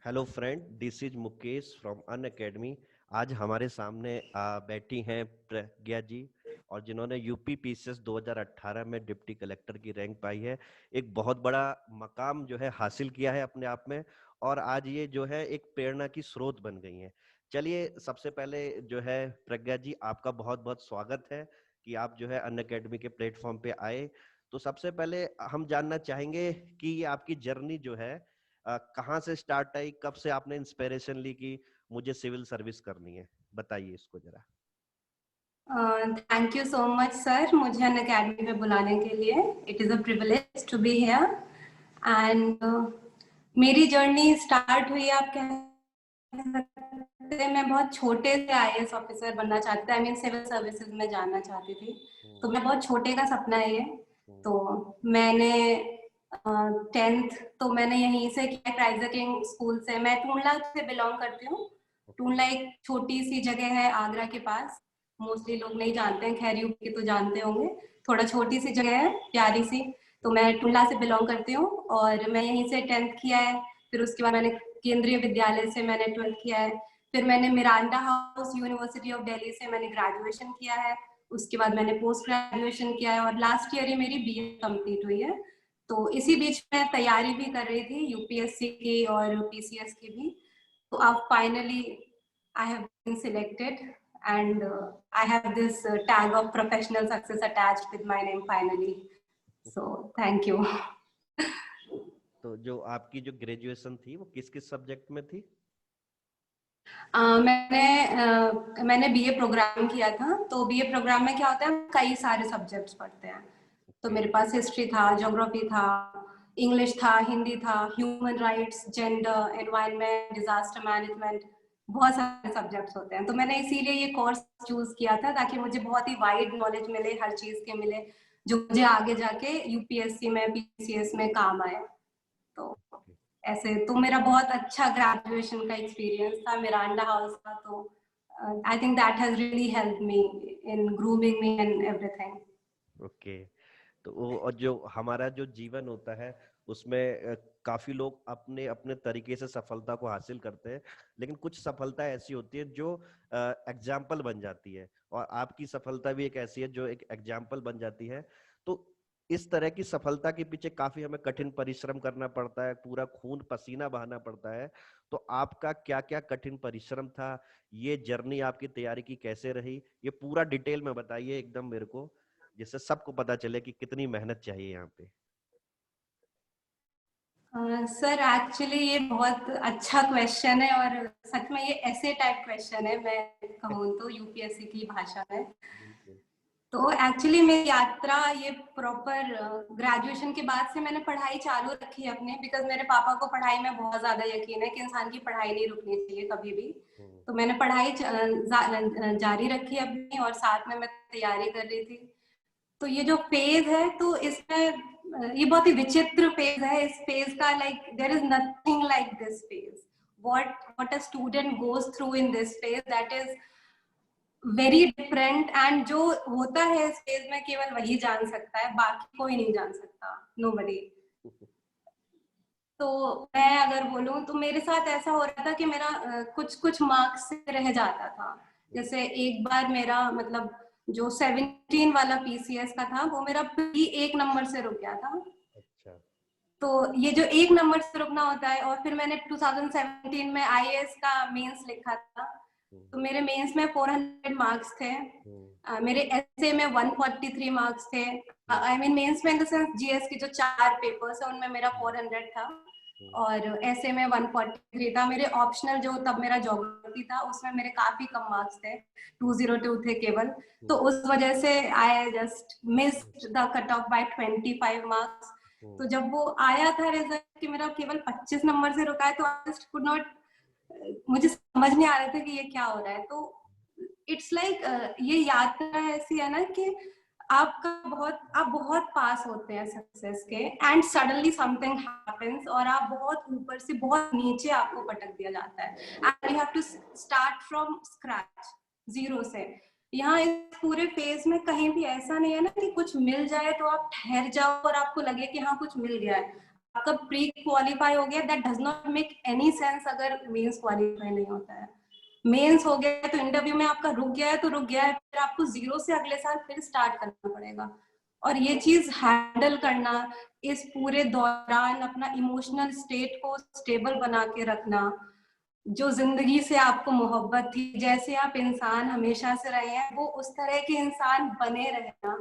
Hello friend, this is Mukesh from Unacademy. आज हमारे सामने बैठी हैं प्रज्ञा जी, और जिन्होंने यूपी पीसीएस 2018 में डिप्टी कलेक्टर की रैंक पाई है। एक बहुत बड़ा मकाम जो है हासिल किया है अपने आप में, और आज ये जो है एक प्रेरणा की स्रोत बन गई हैं। चलिए, सबसे पहले जो है प्रज्ञा जी, आपका बहुत बहुत स्वागत है कि आप जो है अन अकेडमी के प्लेटफॉर्म पे आए। तो सबसे पहले हम जानना चाहेंगे कि ये आपकी जर्नी जो है कहाँ से स्टार्ट आई, कब से आपने इंस्पिरेशन ली कि मुझे सिविल सर्विस करनी है? बताइए इसको जरा। Thank you so much sir, मुझे अन अकेडमी में बुलाने के लिए। It is a privilege to be here. And मेरी जर्नी स्टार्ट हुई, आप कह सकते हैं, मैं बहुत छोटे से आईएएस ऑफिसर बनना चाहती थी। आई मीन सिविल सर्विसेज में जाना चाहती थी। तो मैं बहुत छोटे का सपना है ये। तो मैंने 10th तो मैंने यहीं से किया, क्राइस्ट किंग स्कूल से। मैं टूंडला से बिलोंग करती हूँ। टूंडला एक छोटी सी जगह है आगरा के पास। मोस्टली लोग नहीं जानते हैं, खैर यूपी तो जानते होंगे। थोड़ा छोटी सी जगह है, प्यारी सी। तो मैं टूंडला से बिलोंग करती हूँ और मैं यहीं से 10th किया है। फिर उसके बाद मैंने केंद्रीय विद्यालय से मैंने 12th किया है। फिर मैंने Miranda house university of Delhi से मैंने ग्रेजुएशन किया है। उसके बाद मैंने पोस्ट ग्रेजुएशन किया है और लास्ट ईयर ही मेरी बीए कंप्लीट हुई है। तो इसी बीच मैं तैयारी भी कर रही थी यूपीएससी की और पीसीएस की भी। तो अब finally I have been selected and I have this tag of professional success attached with my name finally. So thank you. तो जो आपकी जो ग्रेजुएशन थी वो किस किस सब्जेक्ट में थी? मैंने बीए प्रोग्राम किया था। तो बीए प्रोग्राम में क्या होता है, कई सारे सब्जेक्ट्स पढ़ते हैं। तो मेरे पास हिस्ट्री था, ज्योग्राफी था, इंग्लिश था, हिंदी था, human rights, gender, environment, disaster management, बहुत सारे सब्जेक्ट्स होते हैं। तो मैंने इसीलिए ये कोर्स चूज किया था ताकि मुझे बहुत ही वाइड नॉलेज मिले, हर चीज के मिले, जो मुझे आगे जाके यूपीएससी में, पीसीएस में काम आए। तो ऐसे तो मेरा बहुत अच्छा ग्रेजुएशन का एक्सपीरियंस था मिरांडा हाउस का। तो I think that has really helped me in grooming me and everything. Okay. तो वो, और जो हमारा जो जीवन होता है उसमें काफी लोग अपने अपने तरीके से सफलता को हासिल करते हैं, लेकिन कुछ सफलता ऐसी होती है जो एग्जाम्पल बन जाती है, और आपकी सफलता भी एक ऐसी है जो एक एग्जाम्पल बन जाती है। तो इस तरह की सफलता के पीछे काफी हमें कठिन परिश्रम करना पड़ता है, पूरा खून पसीना बहाना पड़ता है। तो आपका क्या क्या कठिन परिश्रम था? ये जर्नी आपकी तैयारी की कैसे रही? ये पूरा डिटेल में बताइए एकदम मेरे को, जिससे सबको पता चले कि कितनी मेहनत चाहिए यहाँ पे। सर एक्चुअली ये बहुत अच्छा क्वेश्चन है और सच में ये ऐसे टाइप क्वेश्चन है, मैं कहूँ तो यूपीएससी की भाषा में। बिल्कुल। तो एक्चुअली मेरी यात्रा ये प्रॉपर ग्रेजुएशन के बाद से मैंने पढ़ाई चालू रखी है अपने, बिकॉज मेरे पापा को पढ़ाई में बहुत ज्यादा यकीन है कि इंसान की पढ़ाई नहीं रुकनी चाहिए कभी भी। तो मैंने पढ़ाई जारी रखी अपनी और साथ में मैं तैयारी कर रही थी। तो ये जो फेज है, तो इसमें ये बहुत ही विचित्र फेज है। इस फेज का like there is nothing like this phase. What a student goes through in this phase, that is very different. And जो होता है इस फेज में केवल वही जान सकता है, बाकी कोई नहीं जान सकता, नोबडी। तो मैं अगर बोलूं तो मेरे साथ ऐसा हो रहा था कि मेरा कुछ कुछ मार्क्स से रह जाता था। जैसे एक बार मेरा मतलब जो 17 वाला पीसीएस का था, वो मेरा भी 1 नंबर से रुक गया था। अच्छा। तो ये जो 1 नंबर से रुकना होता है, और फिर मैंने 2017 में आईएएस का मेंस लिखा था। तो मेरे मेंस में 400 मार्क्स थे। मेरे एसए में 143 मार्क्स थे। आई मीन मेंस में इन द सेंस जीएस की जो 4 पेपर्स है उनमें मेरा 400 था और ऐसे में 143 था। मेरे ऑप्शनल जो तब मेरा ज्योग्राफी था उसमें मेरे काफी कम मार्क्स थे, 202 थे केवल। तो उस वजह से I just missed the cut off by 25 marks. तो जब वो आया था रिजल्ट कि मेरा केवल 25 नंबर से रुका है, तो आई जस्ट कुड नॉट, मुझे समझ नहीं आ रहा था कि ये क्या हो रहा है। तो इट्स लाइक ये यात्रा ऐसी है ना कि आप बहुत पास होते हैं सक्सेस के, एंड सडनली समथिंग हैपेंस और आप बहुत ऊपर से बहुत नीचे आपको पटक दिया जाता है, and you have to start from scratch, zero से। यहाँ इस पूरे फेज में कहीं भी ऐसा नहीं है ना कि कुछ मिल जाए तो आप ठहर जाओ और आपको लगे कि हाँ कुछ मिल गया है। आपका प्री क्वालिफाई हो गया, that does not make any sense अगर मेंस क्वालिफाई नहीं होता है। मेंस हो गया तो इंटरव्यू में आपका रुक गया है तो रुक गया है, फिर आपको जीरो से अगले साल फिर स्टार्ट करना पड़ेगा। और ये चीज हैंडल करना, इस पूरे दौरान अपना इमोशनल स्टेट को स्टेबल बना के रखना, जो जिंदगी से आपको मोहब्बत थी, जैसे आप इंसान हमेशा से रहे हैं वो उस तरह के इंसान बने रहना,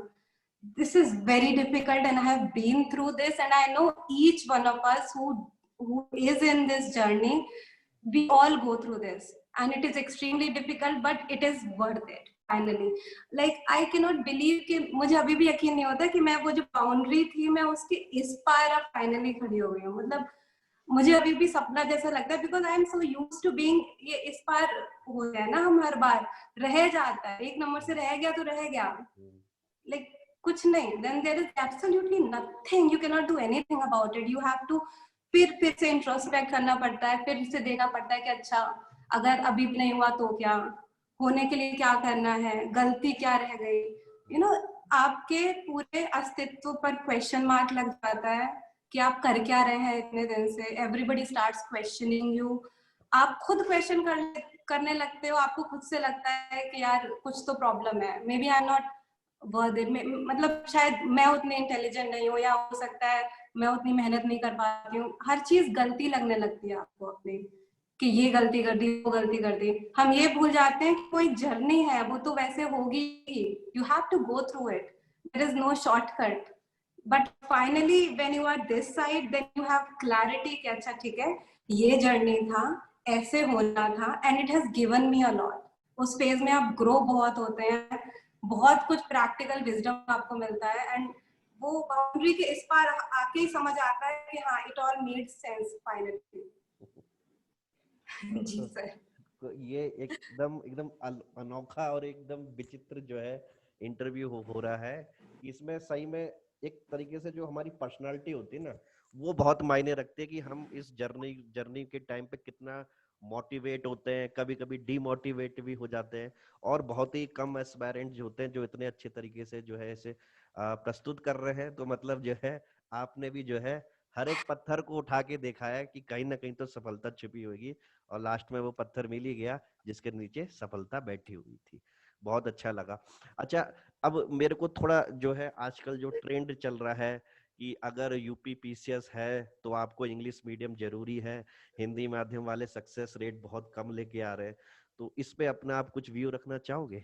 this is very difficult and I have been through this and I know each one of us who is in this journey, we all go through this and it is extremely difficult but it is worth it finally. Like I cannot believe कि मुझे अभी भी यकीन नहीं होता कि मैं वो जो बाउंड्री थी मैं उसके इस पार अब फाइनली खड़ी हो गई हूँ। मतलब मुझे अभी भी सपना जैसा लगता है because I am so used to being, ये इस पार हो गया ना, हम हर बार रह जाता है, एक नंबर से रह गया तो रह गया, लाइक कुछ नहीं, then there is absolutely nothing, you cannot do anything about it, you have to फिर से इंट्रोस्पेक्ट करना पड़ता है, फिर से देखना पड़ता है कि अच्छा अगर अभी भी नहीं हुआ तो क्या होने के लिए क्या करना है, गलती क्या रह गई, यू नो आपके पूरे अस्तित्व पर क्वेश्चन मार्क लग जाता है कि आप कर क्या रहे हैं इतने दिन से। एवरीबडी स्टार्ट्स क्वेश्चनिंग यू, आप खुद क्वेश्चन करने लगते हो, आपको खुद से लगता है कि यार कुछ तो प्रॉब्लम है, maybe I am not worth it, मतलब शायद मैं उतनी इंटेलिजेंट नहीं हूँ या हो सकता है मैं उतनी मेहनत नहीं कर पाती हूँ, हर चीज गलती लगने लगती है आपको अपनी कि ये गलती कर दी वो गलती कर दी। हम ये भूल जाते हैं कि कोई जर्नी है, वो तो वैसे होगी ही, you have to go through it, there is no shortcut, but finally when you are this side then you have clarity कि अच्छा ठीक है ये जर्नी था, ऐसे होना था and it has given me a lot. उस फेज में आप ग्रो बहुत होते हैं, बहुत कुछ प्रैक्टिकल विजडम आपको मिलता है एंड वो बाउंड्री के इस पार आके ही समझ आता है कि हाँ it all made sense finally. जी सर। तो ये एकदम एकदम अनोखा और एकदम विचित्र जो है इंटरव्यू हो रहा है। इसमें सही में एक तरीके से जो हमारी पर्सनालिटी होती है ना वो बहुत मायने रखती है कि हम इस जर्नी के टाइम पे कितना मोटिवेट होते हैं, कभी कभी डीमोटिवेट भी हो जाते हैं, और बहुत ही कम एस्पायरेंट जो होते हैं जो इतने अच्छे तरीके से जो है इसे प्रस्तुत कर रहे हैं। तो मतलब जो है आपने भी जो है हर एक पत्थर को उठा के देखा है कि कहीं ना कहीं तो सफलता छिपी होगी, और लास्ट में वो पत्थर मिल ही गया जिसके नीचे सफलता बैठी हुई थी। बहुत अच्छा लगा। अच्छा, अब मेरे को थोड़ा जो है आजकल जो ट्रेंड चल रहा है कि अगर यूपी पीसीएस है तो आपको इंग्लिश मीडियम जरूरी है, हिंदी माध्यम वाले सक्सेस रेट बहुत कम लेके आ रहे हैं, तो इस पे अपना आप कुछ व्यू रखना चाहोगे?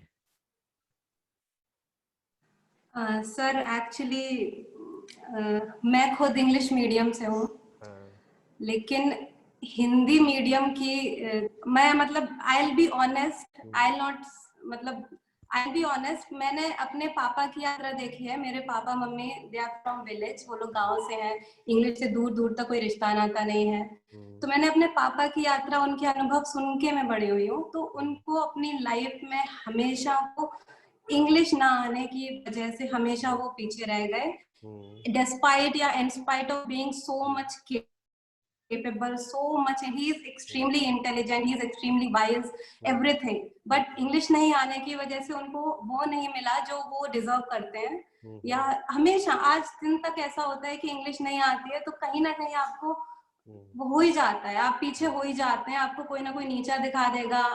सर एक्चुअली मैं खुद इंग्लिश मीडियम से हूँ, लेकिन हिंदी मीडियम की मैं मतलब I will be honest, I will not मतलब आई विल बी ऑनेस्ट, मैंने अपने पापा की यात्रा देखी है। मेरे पापा मम्मी दे आर फ्रॉम विलेज, वो लोग गांव से हैं, इंग्लिश से दूर दूर तक कोई रिश्ता नाता नहीं है। तो मैंने अपने पापा की यात्रा, उनके अनुभव सुन के मैं बड़ी हुई हूँ। तो उनको अपनी लाइफ में हमेशा वो इंग्लिश ना आने की वजह से हमेशा वो पीछे रह गए, despite या in spite of being so much capable, so much, he is extremely intelligent, he is extremely wise, everything, but English नहीं आने की वजह से उनको वो नहीं मिला जो वो डिजर्व करते हैं। या हमेशा आज दिन तक ऐसा होता है कि इंग्लिश नहीं आती है तो कहीं ना कहीं आपको वो हो ही जाता है, आप पीछे हो ही जाते हैं, आपको कोई ना कोई नीचा दिखा देगा,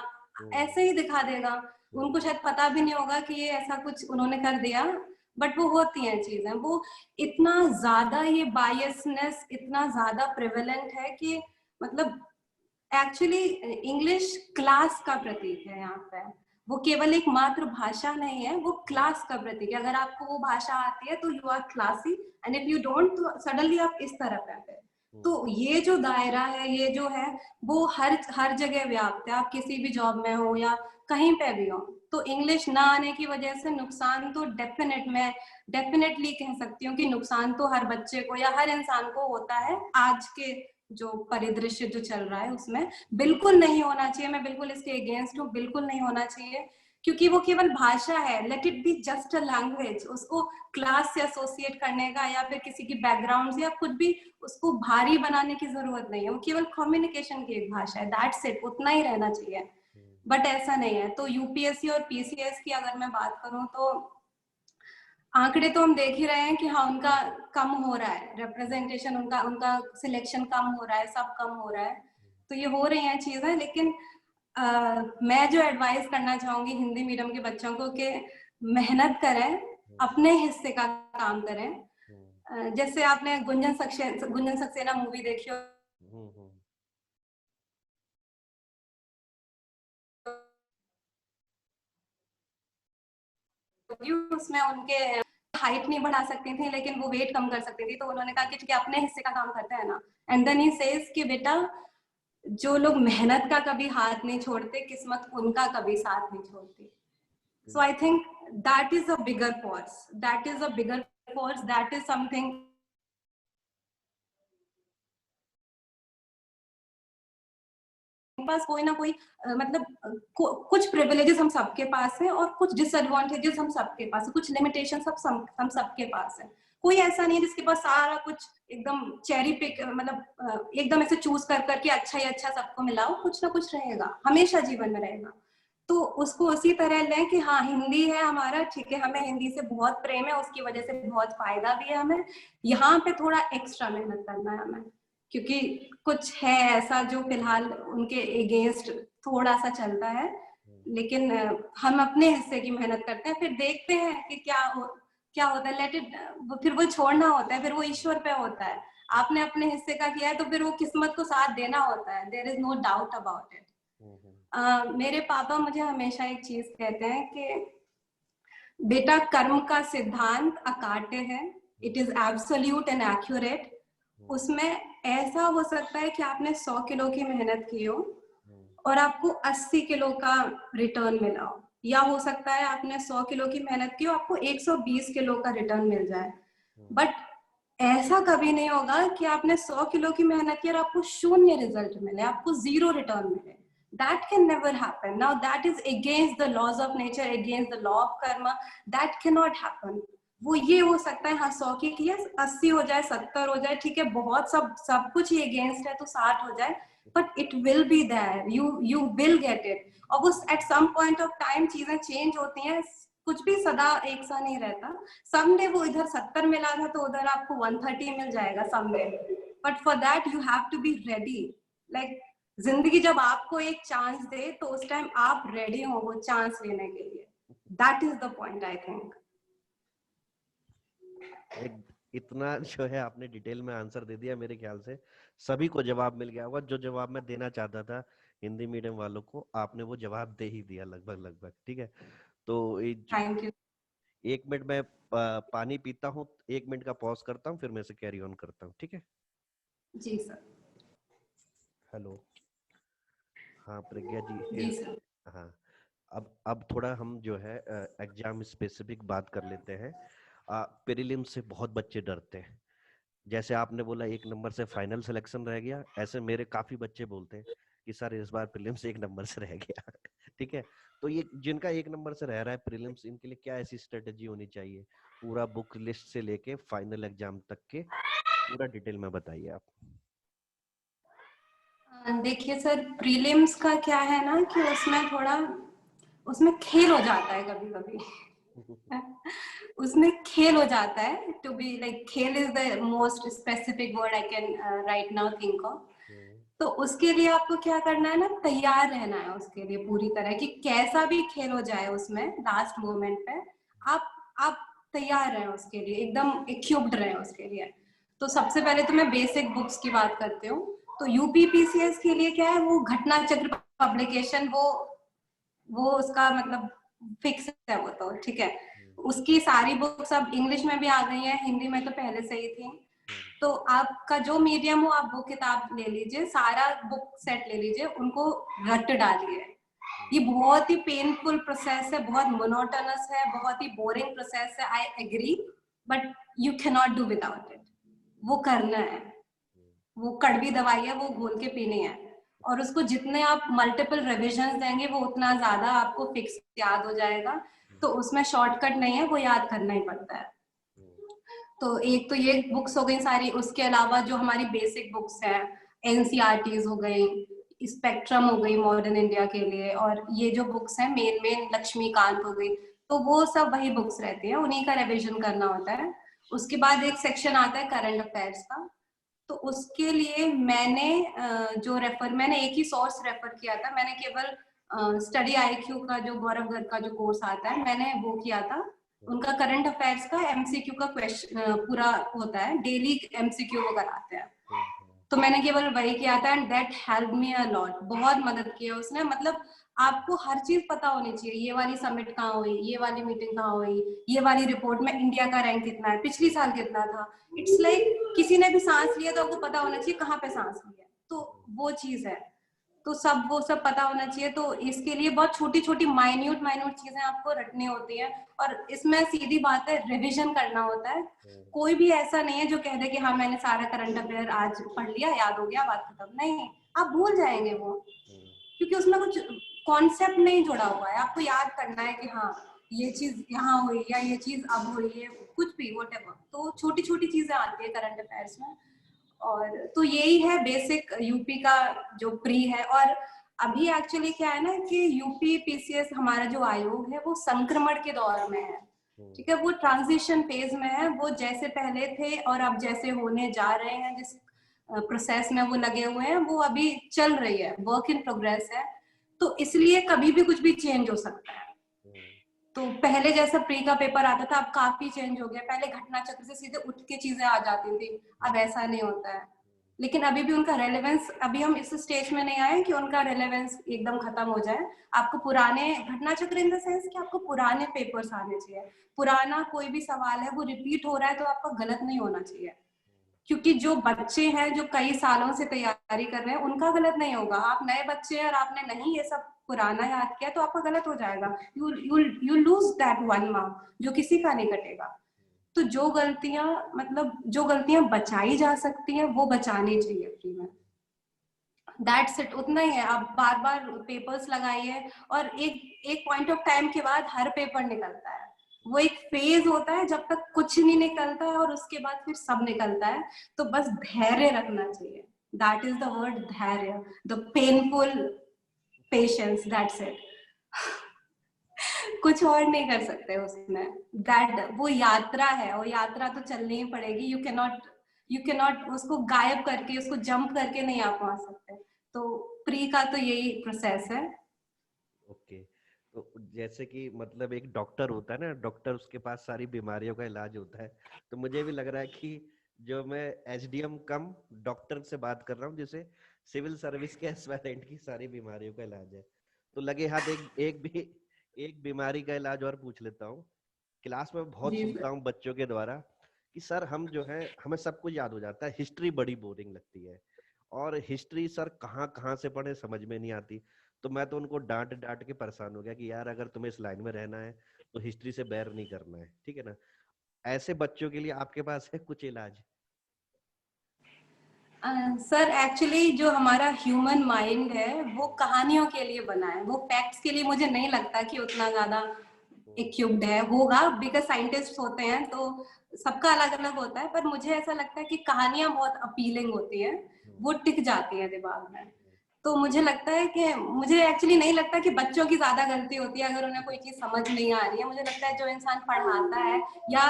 ऐसे ही दिखा देगा, उनको शायद पता भी नहीं होगा कि ये ऐसा कुछ उन्होंने कर दिया, बट वो होती हैं चीजें। वो इतना ज्यादा ये बायसनेस इतना ज्यादा प्रिवेलेंट है कि मतलब एक्चुअली इंग्लिश क्लास का प्रतीक है यहाँ पे, वो केवल एक मातृभाषा नहीं है, वो क्लास का प्रतीक है। अगर आपको वो भाषा आती है तो you are classy, and if you don't तो सडनली आप इस तरफ है। तो ये जो दायरा है, ये जो है वो हर जगह व्याप्त है, आप किसी भी जॉब में हो या कहीं पे भी हो। तो इंग्लिश ना आने की वजह से नुकसान तो मैं डेफिनेटली कह सकती हूँ कि नुकसान तो हर बच्चे को या हर इंसान को होता है। आज के जो परिदृश्य जो चल रहा है उसमें बिल्कुल नहीं होना चाहिए, मैं बिल्कुल इसके अगेंस्ट हूँ, बिल्कुल नहीं होना चाहिए, क्योंकि वो केवल भाषा है, let it be just a language. उसको क्लास से एसोसिएट करने का या फिर किसी की बैकग्राउंड से या कुछ भी उसको भारी बनाने की जरूरत नहीं है, वो केवल कम्युनिकेशन की एक भाषा है, दैट्स इट, उतना ही रहना चाहिए। बट ऐसा नहीं है। तो यूपीएससी और पीसीएस की अगर मैं बात करूं तो आंकड़े तो हम देख ही रहे हैं कि हाँ उनका कम हो रहा है, रिप्रेजेंटेशन उनका उनका सिलेक्शन कम हो रहा है, सब कम हो रहा है, तो ये हो रही हैं चीजें। लेकिन मैं जो एडवाइस करना चाहूंगी हिंदी मीडियम के बच्चों को कि मेहनत करें, अपने हिस्से का काम करें। जैसे आपने गुंजन सक्सेना मूवी देखी हो, उसमें उनके हाइट नहीं बढ़ा सकती थी लेकिन वो वेट कम कर सकती थी, तो उन्होंने कहा कि ठीक है अपने हिस्से का काम करते हैं ना। एंड देन ही सेज कि बेटा जो लोग मेहनत का कभी हाथ नहीं छोड़ते, किस्मत उनका कभी साथ नहीं छोड़ती। So I think that is a bigger force, that is something पास कोई ना कोई मतलब कुछ प्रिविलेजेस हम सबके पास है और कुछ डिसएडवांटेजेस हम सबके पास है, कुछ लिमिटेशन हम सबके पास है। कोई ऐसा नहीं है जिसके पास सारा कुछ एकदम चेरी पिक मतलब एकदम ऐसे चूज कर करके अच्छा ही अच्छा सबको मिलाओ, कुछ ना कुछ रहेगा हमेशा जीवन में रहेगा। तो उसको उसी तरह लें कि हाँ हिंदी है हमारा, ठीक है हमें हिंदी से बहुत प्रेम है, उसकी वजह से बहुत फायदा भी है, हमें यहाँ पे थोड़ा एक्स्ट्रा मेहनत करना है हमें, क्योंकि कुछ है ऐसा जो फिलहाल उनके अगेंस्ट थोड़ा सा चलता है। लेकिन हम अपने हिस्से की मेहनत करते हैं, फिर देखते हैं कि क्या होता है। लेट इट, फिर वो छोड़ना होता है, फिर वो ईश्वर पे होता है। आपने अपने हिस्से का किया है तो फिर वो किस्मत को साथ देना होता है, there is no doubt about it. मेरे पापा मुझे हमेशा एक चीज कहते हैं कि बेटा कर्म का सिद्धांत अकाट्य है, it is absolute and accurate. उसमें ऐसा हो सकता है कि आपने 100 किलो की मेहनत की हो और आपको 80 किलो का रिटर्न मिला हो, या हो सकता है आपने 100 किलो की मेहनत की हो आपको 120 किलो का रिटर्न मिल जाए। बट ऐसा कभी नहीं होगा कि आपने 100 किलो की मेहनत की और आपको 0 रिजल्ट मिले, आपको 0 रिटर्न मिले। That can never happen. Now that is against the laws of nature, against the law of karma. That cannot happen. वो ये हो सकता है हाँ 100 की किया 80 हो जाए 70 हो जाए, ठीक है बहुत सब कुछ ही अगेंस्ट है तो 60 हो जाए, but it will be there, you will get it. और वो at some point of time चीजें चेंज होती हैं, कुछ भी सदा एक सा नहीं रहता। समडे वो इधर 70 मिला था तो उधर आपको 130 मिल जाएगा someday, but for that you have to be ready. Like जिंदगी जब आपको एक चांस दे तो उस टाइम आप रेडी हो वो चांस लेने के लिए। That is the point I think. एक इतना जो है आपने डिटेल में आंसर दे दिया, मेरे ख्याल से सभी को जवाब मिल गया होगा। जो जवाब मैं देना चाहता था हिंदी मीडियम वालों को, आपने वो जवाब दे ही दिया लगभग लगभग। ठीक है, तो थैंक यू। 1 मिनट में पानी पीता हूँ, 1 मिनट का पॉज करता हूँ, फिर मैं से कैरी ऑन करता हूँ। ठीक है, जी सर। हेलो। हाँ प्रज्ञा जी। जी सर। हाँ, अब थोड़ा हम जो है एग्जाम स्पेसिफिक बात कर लेते हैं। प्रीलिम से बहुत बच्चे डरते हैं। जैसे आपने बोला 1 नंबर से फाइनल सिलेक्शन रह गया, ऐसे मेरे काफी बच्चे बोलते हैं कि सर इस बार प्रीलिम्स 1 नंबर से रह गया। ठीक है, तो ये जिनका 1 नंबर से रह रहा है प्रीलिम्स, इनके लिए क्या ऐसी स्ट्रेटेजी होनी चाहिए? पूरा बुक लिस्ट से लेके फाइनल एग्जाम तक के पूरा डिटेल में बताइए आप। देखिए सर प्रीलिम्स का क्या है ना कि उसमें खेल हो जाता है कभी कभी। उसमें खेल हो जाता है, टू बी लाइक खेल is the most specific word I can write now think of. तो उसके लिए आपको क्या करना है ना, तैयार रहना है उसके लिए पूरी तरह कि कैसा भी खेल हो जाए उसमें लास्ट मोमेंट पे आप तैयार रहें उसके लिए, एकदम इक्विप्ड रहें उसके लिए। तो सबसे पहले तो मैं बेसिक बुक्स की बात करती हूँ। तो यूपीपीसीएस के लिए क्या है, वो घटना चक्र पब्लिकेशन, वो उसका मतलब फिक्स है वो, तो ठीक है। उसकी सारी बुक्स अब इंग्लिश में भी आ गई हैं, हिंदी में तो पहले से ही थी। तो आपका जो मीडियम हो आप वो किताब ले लीजिए, सारा बुक सेट ले लीजिए, उनको रट डालिए। ये बहुत ही पेनफुल प्रोसेस है, बहुत मोनोटोनस है, बहुत ही बोरिंग प्रोसेस है, I agree, but you can not do without it. वो करना है, वो कड़वी दवाई है, वो घोल के पीनी है। और उसको जितने आप मल्टीपल रिविजन देंगे वो उतना ज्यादा आपको फिक्स याद हो जाएगा। तो उसमें शॉर्टकट नहीं है, वो याद करना ही पड़ता है। तो एक तो ये बुक्स हो गई सारी, उसके अलावा जो हमारी बेसिक बुक्स हैं एनसीईआरटीज हो गई, स्पेक्ट्रम हो गई मॉडर्न इंडिया के लिए, और ये जो बुक्स हैं मेन लक्ष्मीकांत हो गई। तो वो सब वही बुक्स रहती है, उन्हीं का रिविजन करना होता है। उसके बाद एक सेक्शन आता है करंट अफेयर्स का, तो उसके लिए मैंने एक ही सोर्स रेफर किया था। मैंने केवल स्टडी आईक्यू का जो गौरव गर्ग का जो कोर्स आता है, मैंने वो किया था। उनका करंट अफेयर्स का एमसीक्यू का क्वेश्चन पूरा होता है, डेली एमसीक्यू वो कराते हैं, तो मैंने केवल वही किया था, and that help me a lot. बहुत मदद किया उसने। मतलब आपको हर चीज पता होनी चाहिए, ये वाली समिट कहाँ हुई, ये वाली मीटिंग कहाँ हुई, ये वाली रिपोर्ट में इंडिया का रैंक कितना है, पिछली साल कितना था। इट्स लाइक किसी ने भी सांस लिया तो आपको पता होना चाहिए कहाँ पे सांस लिया, तो वो चीज है। तो वो सब पता होना चाहिए। तो इसके लिए बहुत छोटी छोटी माइन्यूट चीजें आपको रटनी होती है, और इसमें सीधी बात है, रिविजन करना होता है। कोई भी ऐसा नहीं है जो कह दे कि हाँ मैंने सारा करंट अफेयर आज पढ़ लिया, याद हो गया, बात खत्म। नहीं, आप भूल जाएंगे वो, क्योंकि उसमें कुछ कॉन्सेप्ट नहीं जुड़ा हुआ है। आपको याद करना है कि हाँ ये चीज यहाँ हुई, या ये चीज अब हुई है, कुछ भी व्हाटएवर। तो छोटी छोटी चीजें आती है करंट अफेयर्स में। और तो यही है बेसिक यूपी का जो प्री है। और अभी एक्चुअली क्या है ना कि यूपी पीसीएस हमारा जो आयोग है वो संक्रमण के दौर में है, ठीक है, वो ट्रांजिशन फेज में है। वो जैसे पहले थे और अब जैसे होने जा रहे हैं, जिस प्रोसेस में वो लगे हुए हैं, वो अभी चल रही है, वर्क इन प्रोग्रेस है। तो इसलिए कभी भी कुछ भी चेंज हो सकता है। तो पहले जैसा प्री का पेपर आता था, अब काफी चेंज हो गया। पहले घटना चक्र से सीधे उठ के चीजें आ जाती थी, अब ऐसा नहीं होता है। लेकिन अभी भी उनका रेलेवेंस, अभी हम इस स्टेज में नहीं आए कि उनका रेलेवेंस एकदम खत्म हो जाए। आपको पुराने घटना चक्र इन द सेंस कि आपको पुराने पेपर्स आने चाहिए। पुराना कोई भी सवाल है वो रिपीट हो रहा है तो आपका गलत नहीं होना चाहिए, क्योंकि जो बच्चे हैं जो कई सालों से तैयारी कर रहे हैं उनका गलत नहीं होगा। आप नए बच्चे हैं और आपने नहीं ये सब पुराना याद किया तो आपका गलत हो जाएगा। यू लूज दैट 1 मार्क जो किसी का नहीं कटेगा। तो जो गलतियां बचाई जा सकती हैं वो बचानी चाहिए फ्री में। दैट्स इट, उतना ही है। आप बार बार पेपर्स लगाइए, और एक पॉइंट ऑफ टाइम के बाद हर पेपर निकलता है। वो एक फेज होता है जब तक कुछ नहीं निकलता है, और उसके बाद फिर सब निकलता है। तो बस धैर्य रखना चाहिए, दैट इज द वर्ड, धैर्य, the painful patience, that's it. कुछ और नहीं कर सकते उसमें। दैट वो यात्रा है, वो यात्रा तो चलनी ही पड़ेगी। यू कैन नॉट उसको गायब करके, उसको जंप करके नहीं आप पहुंच सकते। तो प्री का तो यही प्रोसेस है। ओके, तो जैसे कि मतलब एक डॉक्टर होता है ना, डॉक्टर उसके पास सारी बीमारियों का इलाज होता है, तो मुझे भी लग रहा है कि जो मैं एसडीएम कम डॉक्टर से बात कर रहा हूँ, जैसे सिविल सर्विस के एस्पायरेंट की सारी बीमारियों का इलाज है। तो लगे हाथ एक बीमारी का इलाज और पूछ लेता हूँ। क्लास में बहुत जी सुनता हूँ बच्चों के द्वारा कि सर हम जो है हमें सब कुछ याद हो जाता है, हिस्ट्री बड़ी बोरिंग लगती है, और हिस्ट्री सर कहाँ कहाँ से पढ़े समझ में नहीं आती। तो मैं तो उनको डांट डांट के परेशान हो गया कि यार अगर तुम्हें इस लाइन में रहना है तो हिस्ट्री से बैर नहीं करना है, ठीक है ना। ऐसे बच्चों के लिए आपके पास है कुछ इलाज? सर एक्चुअली जो हमारा ह्यूमन माइंड है वो कहानियों के लिए बना है, वो फैक्ट्स के लिए मुझे नहीं लगता कि उतना ज्यादा इक्विप्ड है। होगा बिकॉज साइंटिस्ट होते हैं तो सबका अलग अलग होता है, पर मुझे ऐसा लगता है कि कहानियां बहुत अपीलिंग होती हैं, वो टिक जाती है दिमाग में। तो मुझे लगता है कि मुझे एक्चुअली नहीं लगता कि बच्चों की ज्यादा गलती होती है अगर उन्हें कोई चीज समझ नहीं आ रही है। मुझे लगता है जो इंसान पढ़ाता है, या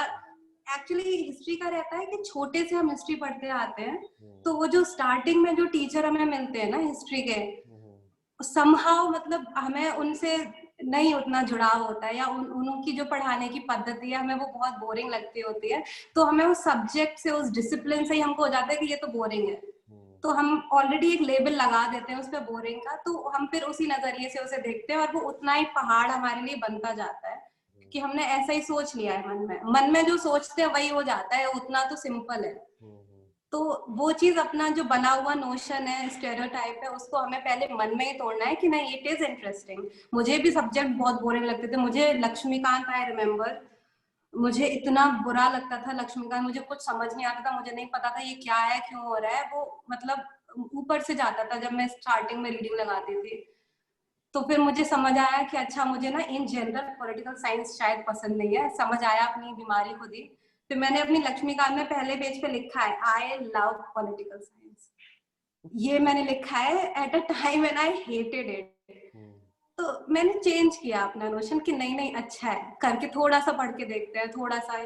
एक्चुअली हिस्ट्री का रहता है कि छोटे से हम हिस्ट्री पढ़ते आते हैं, तो वो जो स्टार्टिंग में जो टीचर हमें मिलते हैं ना हिस्ट्री के, समहाउ मतलब हमें उनसे नहीं उतना जुड़ाव होता है, या उनकी जो पढ़ाने की पद्धति है हमें वो बहुत बोरिंग लगती होती है। तो हमें उस सब्जेक्ट से, उस डिसिप्लिन से ही हमको हो जाता है कि ये तो बोरिंग है। तो हम ऑलरेडी एक लेबल लगा देते हैं उस पर बोरिंग का, तो हम फिर उसी नजरिए से उसे देखते हैं, और वो उतना ही पहाड़ हमारे लिए बनता जाता है, क्योंकि हमने ऐसा ही सोच लिया है मन में जो सोचते हैं वही हो जाता है। उतना तो सिंपल है। तो वो चीज अपना जो बना हुआ नोशन है, स्टेरियोटाइप है, उसको हमें पहले मन में ही तोड़ना है कि नहीं, इट इज इंटरेस्टिंग। मुझे भी सब्जेक्ट बहुत बोरिंग लगते थे। मुझे लक्ष्मीकांत, आई रिमेम्बर, मुझे इतना बुरा लगता था लक्ष्मीकांत। मुझे कुछ समझ नहीं आता था, मुझे नहीं पता था ये क्या है, क्यों हो रहा है। वो मतलब ऊपर से जाता था जब मैं स्टार्टिंग में रीडिंग लगाती थी। तो फिर मुझे समझ आया कि अच्छा मुझे ना इन जनरल पॉलिटिकल साइंस शायद पसंद नहीं है। समझ आया अपनी बीमारी खुद ही। फिर मैंने अपनी लक्ष्मीकांत में पहले पेज पे लिखा है, आई लव पॉलिटिकल साइंस। ये मैंने लिखा है at a time when I hated it. तो मैंने चेंज किया अपना नोशन कि नहीं नहीं अच्छा है, करके थोड़ा सा पढ़ के देखते हैं, थोड़ा सा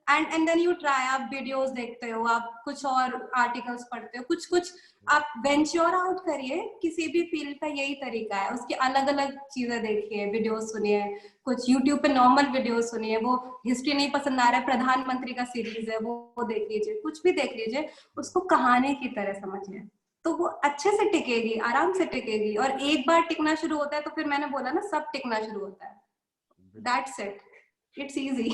एंड देन यू ट्राई। आप वीडियोस देखते हो, आप कुछ और आर्टिकल्स पढ़ते हो, कुछ कुछ आप वेंचर आउट करिए। किसी भी फील्ड का यही तरीका है, उसकी अलग अलग चीजें देखिए, वीडियोस सुनिए, कुछ यूट्यूब पे नॉर्मल वीडियोस सुनिए। वो हिस्ट्री नहीं पसंद आ रहा है, प्रधानमंत्री का सीरीज है वो देख लीजिए, कुछ भी देख लीजिए, उसको कहानी की तरह समझिए, तो वो अच्छे से टिकेगी, आराम से टिकेगी। और एक बार टिकना शुरू होता है तो फिर मैंने बोला ना, सब टिकना शुरू होता है। That's it, it's easy.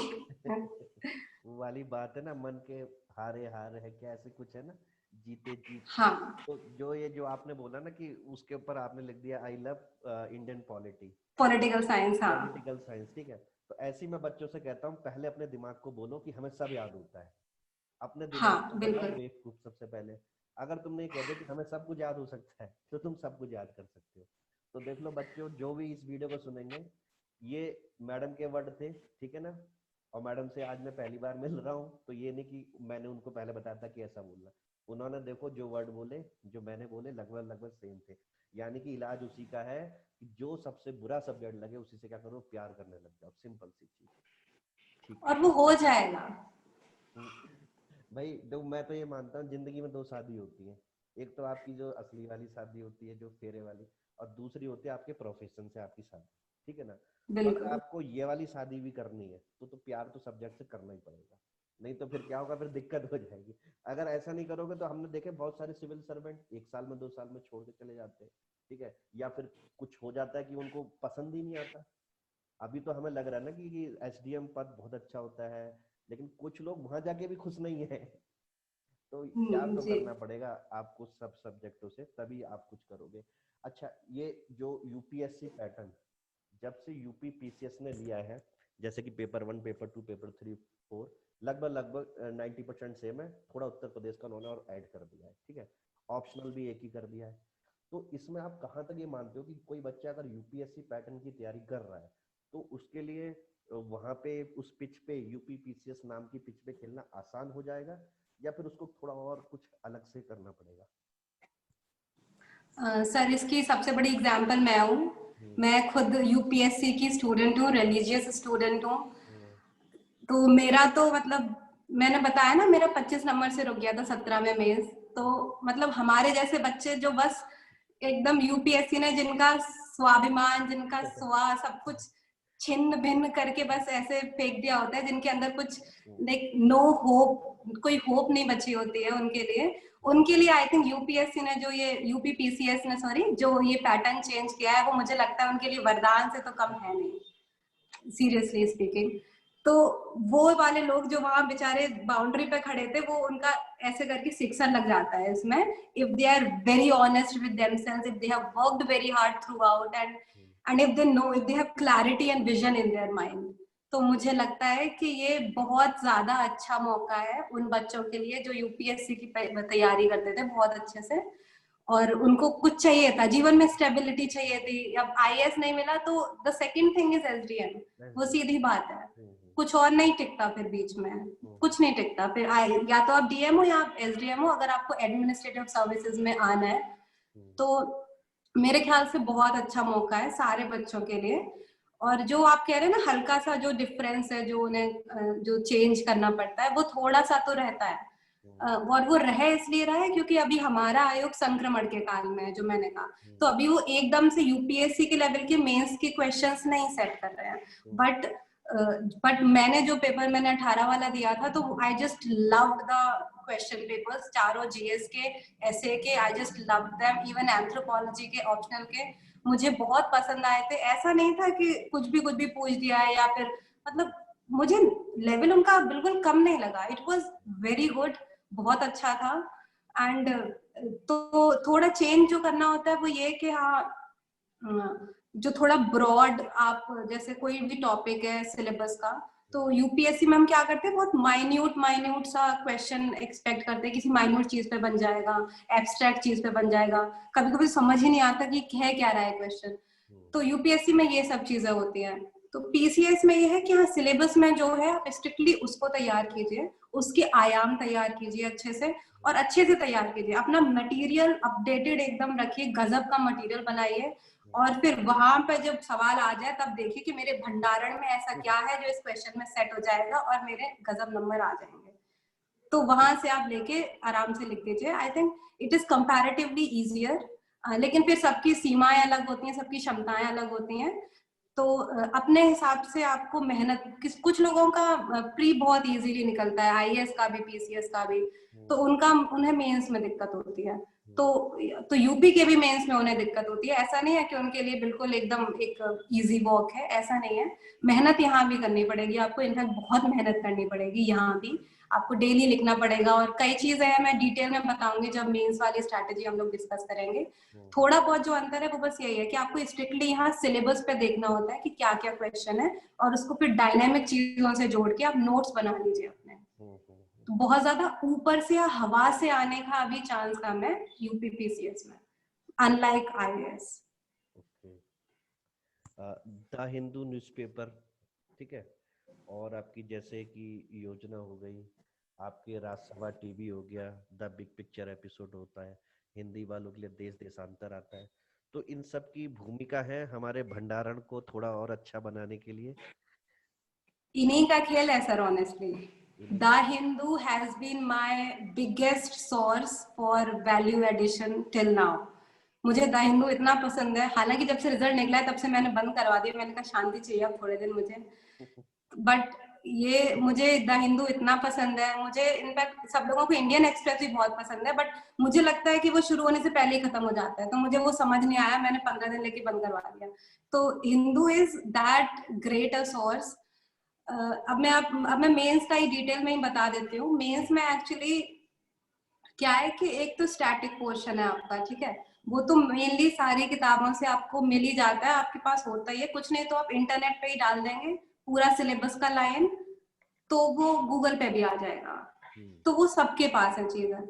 वो वाली बात है ना, मन के हारे हार है क्या, ऐसे कुछ है ना, जीते जीत। हाँ, तो जो आपने बोला ना कि उसके ऊपर आपने लिख दिया I love Indian polity, political science. हाँ पॉलिटिकल साइंस, ठीक है। तो ऐसे ही मैं बच्चों से कहता हूँ, पहले अपने दिमाग को बोलो कि हमें सब याद होता है। अपने दिमाग हाँ को बनाओ बिल्कुल। बेवकूफ सबसे पहले। अगर तुमने ये कह दिया कि हमें सब कुछ याद हो सकता है, तो तुम सब कुछ याद कर सकते हो। तो देख लो बच्चों, जो भी इस वीडियो को सुनेंगे, ये मैडम के वर्ड थे, ठीक है ना। और मैडम से आज मैं पहली बार मिल रहा हूँ, तो ये नहीं कि मैंने उनको पहले बताया था कि ऐसा बोलना। उन्होंने देखो जो वर्ड बोले, जो मैंने बोले, लगभग लगभग सेम थे। यानी कि इलाज उसी का है कि जो सबसे बुरा सब्जेक्ट लगे उसी से क्या करो, प्यार करने लग जाओ, सिंपल सी चीज। ठीक है। और वो हो जाएगा। भाई तो मैं तो ये मानता हूँ, जिंदगी में दो शादी होती है। एक तो आपकी जो असली वाली शादी होती है, जो फेरे वाली, और दूसरी होती है आपके प्रोफेशन से आपकी शादी, ठीक है ना। तो अगर बिल्कुल। आपको ये वाली शादी भी करनी है तो प्यार तो सब्जेक्ट से करना ही पड़ेगा। नहीं तो फिर क्या होगा, फिर दिक्कत हो जाएगी। अगर ऐसा नहीं करोगे तो हमने देखे बहुत सारे सिविल सर्वेंट 1 साल में 2 साल में छोड़ के चले जाते हैं, ठीक है। या फिर कुछ हो जाता है कि उनको पसंद ही नहीं आता। अभी तो हमें लग रहा है ना कि एसडीएम पद बहुत अच्छा होता है, लेकिन कुछ लोग वहां जाके भी खुश नहीं है। तो प्यार तो जी। करना पड़ेगा आपको सब सब्जेक्टों से, तभी आप कुछ करोगे। अच्छा, ये जो यूपीएससी पैटर्न, जब से यूपी पीसीएस ने लिया है, जैसे कि पेपर 1, पेपर 2, पेपर 3, 4, लगभग लगभग 90% सेम है। थोड़ा उत्तर प्रदेश का उन्होंने और ऐड कर दिया है, ठीक है। ऑप्शनल भी एक ही कर दिया है। तो इसमें आप कहाँ तक ये मानते हो कि कोई बच्चा अगर यूपीएससी पैटर्न की तैयारी कर रहा है, तो उसके लिए वहां पे उस पिच पे, यूपी पीसीएस नाम की पिच पे खेलना आसान हो जाएगा, या फिर उसको थोड़ा और कुछ अलग से करना पड़ेगा? सर इसकी सबसे बड़ी एग्जांपल मैं हूँ। हम्म। मैं खुद यूपीएससी की स्टूडेंट हूँ, रिलीजियस स्टूडेंट हूँ। हम्म। तो मेरा तो मतलब मैंने बताया ना, मेरा 25 नंबर से रुक गया था 17 में मेंस। तो मतलब हमारे जैसे बच्चे जो बस एकदम यूपीएससी ने जिनका स्वाभिमान, जिनका स्वा सब कुछ छिन्न भिन्न करके बस ऐसे फेंक दिया होता है, जिनके अंदर कुछ लाइक नो होप, कोई होप नहीं बची होती है उनके लिए आई थिंक यूपीएससी ने जो ये यूपी पीसीएस ने सॉरी जो ये पैटर्न चेंज किया है, वो मुझे लगता है उनके लिए वरदान से तो कम है नहीं, सीरियसली स्पीकिंग। तो वो वाले लोग जो वहां बेचारे बाउंड्री पे खड़े थे, वो उनका ऐसे करके सिक्सर लग जाता है इसमें, if they are very honest with themselves, if they have worked very hard throughout, and if they know, if they have clarity and vision in their mind. तो मुझे लगता है कि ये बहुत ज्यादा अच्छा मौका है उन बच्चों के लिए जो यूपीएससी की तैयारी करते थे बहुत अच्छे से, और उनको कुछ चाहिए था जीवन में, स्टेबिलिटी चाहिए थी। अब आईएएस नहीं मिला तो the second thing is SDM. वो सीधी बात है, कुछ और नहीं टिकता फिर बीच में, कुछ नहीं टिकता फिर। या तो आप डीएम हो या आप एसडीएम हो, अगर आपको एडमिनिस्ट्रेटिव सर्विसेज में आना है। तो मेरे ख्याल से बहुत अच्छा मौका है सारे बच्चों के लिए। और जो आप कह रहे हैं ना, हल्का सा जो डिफरेंस है, जो उन्हें जो चेंज करना पड़ता है, वो थोड़ा सा तो रहता है। और वो रहे इसलिए रहा है क्योंकि अभी हमारा आयोग संक्रमण के काल में है, जो मैंने कहा। तो अभी वो एकदम से यूपीएससी के लेवल के मेंस के क्वेश्चंस नहीं सेट कर रहे हैं। बट मैंने जो पेपर मैंने 18 वाला दिया था, तो I just loved the question papers, चारों जीएस के, एसए के, I just loved them, even anthropology के ऑप्शनल के मुझे बहुत पसंद आए थे। ऐसा नहीं था कि कुछ भी पूछ दिया है, या फिर मतलब मुझे लेवल उनका बिल्कुल कम नहीं लगा। इट वाज वेरी गुड, बहुत अच्छा था। एंड तो थोड़ा चेंज जो करना होता है वो ये कि हाँ, जो थोड़ा ब्रॉड, आप जैसे कोई भी टॉपिक है सिलेबस का, तो यूपीएससी में हम क्या करते हैं, बहुत माइन्यूट सा क्वेश्चन एक्सपेक्ट करते हैं, किसी माइन्यूट चीज पे बन जाएगा, एब्स्ट्रैक्ट चीज पे बन जाएगा, कभी कभी समझ ही नहीं आता कि है क्या रहा है क्वेश्चन। तो यूपीएससी में ये सब चीजें होती हैं। तो पीसीएस में ये है कि हाँ, सिलेबस में जो है आप स्ट्रिक्टली उसको तैयार कीजिए, उसके आयाम तैयार कीजिए अच्छे से, और अच्छे से तैयार कीजिए, अपना मटेरियल अपडेटेड एकदम रखिए, गजब का मटेरियल बनाइए, और फिर वहां पे जब सवाल आ जाए तब देखिए कि मेरे भंडारण में ऐसा क्या है जो इस क्वेश्चन में सेट हो जाएगा और मेरे गजब नंबर आ जाएंगे। तो वहां से आप लेके आराम से लिख दीजिए। आई think it is comparatively easier, लेकिन फिर सबकी सीमाएं अलग होती हैं, सबकी क्षमताएं अलग होती हैं। तो अपने हिसाब से आपको मेहनत, कुछ लोगों का प्री बहुत इजीली निकलता है, आईएएस का भी, पीसीएस का भी, तो उन्हें मेंस में दिक्कत होती है। तो यूपी के भी मेंस में उन्हें दिक्कत होती है। ऐसा नहीं है कि उनके लिए बिल्कुल एकदम एक इजी वॉक है, ऐसा नहीं है। मेहनत यहाँ भी करनी पड़ेगी आपको, इनफैक्ट बहुत मेहनत करनी पड़ेगी यहाँ भी। आपको डेली लिखना पड़ेगा और कई चीजें हैं मैं डिटेल में बताऊंगी जब मेंस वाली स्ट्रैटेजी हम लोग डिस्कस करेंगे। थोड़ा बहुत जो अंतर है वो बस यही है कि आपको स्ट्रिक्टली यहाँ सिलेबस पे देखना होता है कि क्या क्या क्वेश्चन है, और उसको फिर डायनामिक चीजों से जोड़ के आप नोट्स बना लीजिए अपने। तो बहुत ज्यादा ऊपर से या हवा से आने का अभी चांस कम है यूपीपीसीएस में, unlike IAS. The Hindu newspaper, ठीक है, और आपकी जैसे कि योजना हो गई, आपके राज्यसभा टीवी हो गया, द बिग पिक्चर एपिसोड होता है, हिंदी वालों के लिए देश देशांतर आता है। तो इन सब की भूमिका है हमारे भंडारण को थोड़ा और अच्छा बनाने के लिए। इन्हीं का खेल है sir, honestly the Hindu has been my biggest source for value addition till now. मुझे द हिंदू इतना पसंद है, हालांकि जब से रिजल्ट निकला है तब से मैंने बंद करवा दिया, मैंने कहा शांति चाहिए अब थोड़े दिन मुझे। बट ये मुझे द हिंदू इतना पसंद है, मुझे इनफैक्ट सब लोगों को इंडियन एक्सप्रेस भी बहुत पसंद है, बट मुझे लगता है कि वो शुरू होने से पहले ही खत्म हो जाता है, तो मुझे वो समझ नहीं आया, मैंने 15 दिन लेके बंद करवा दिया। तो Hindu is that great a source. अब मैं मेंस का ही डिटेल में ही बता देती हूँ। मेंस में एक्चुअली क्या है कि एक तो स्टैटिक पोर्शन है आपका, ठीक है, वो तो मेनली सारी किताबों से आपको मिल ही जाता है, आपके पास होता ही है। कुछ नहीं तो आप इंटरनेट पे ही डाल देंगे पूरा सिलेबस का लाइन, तो वो गूगल पे भी आ जाएगा, तो वो सबके पास है चीजें।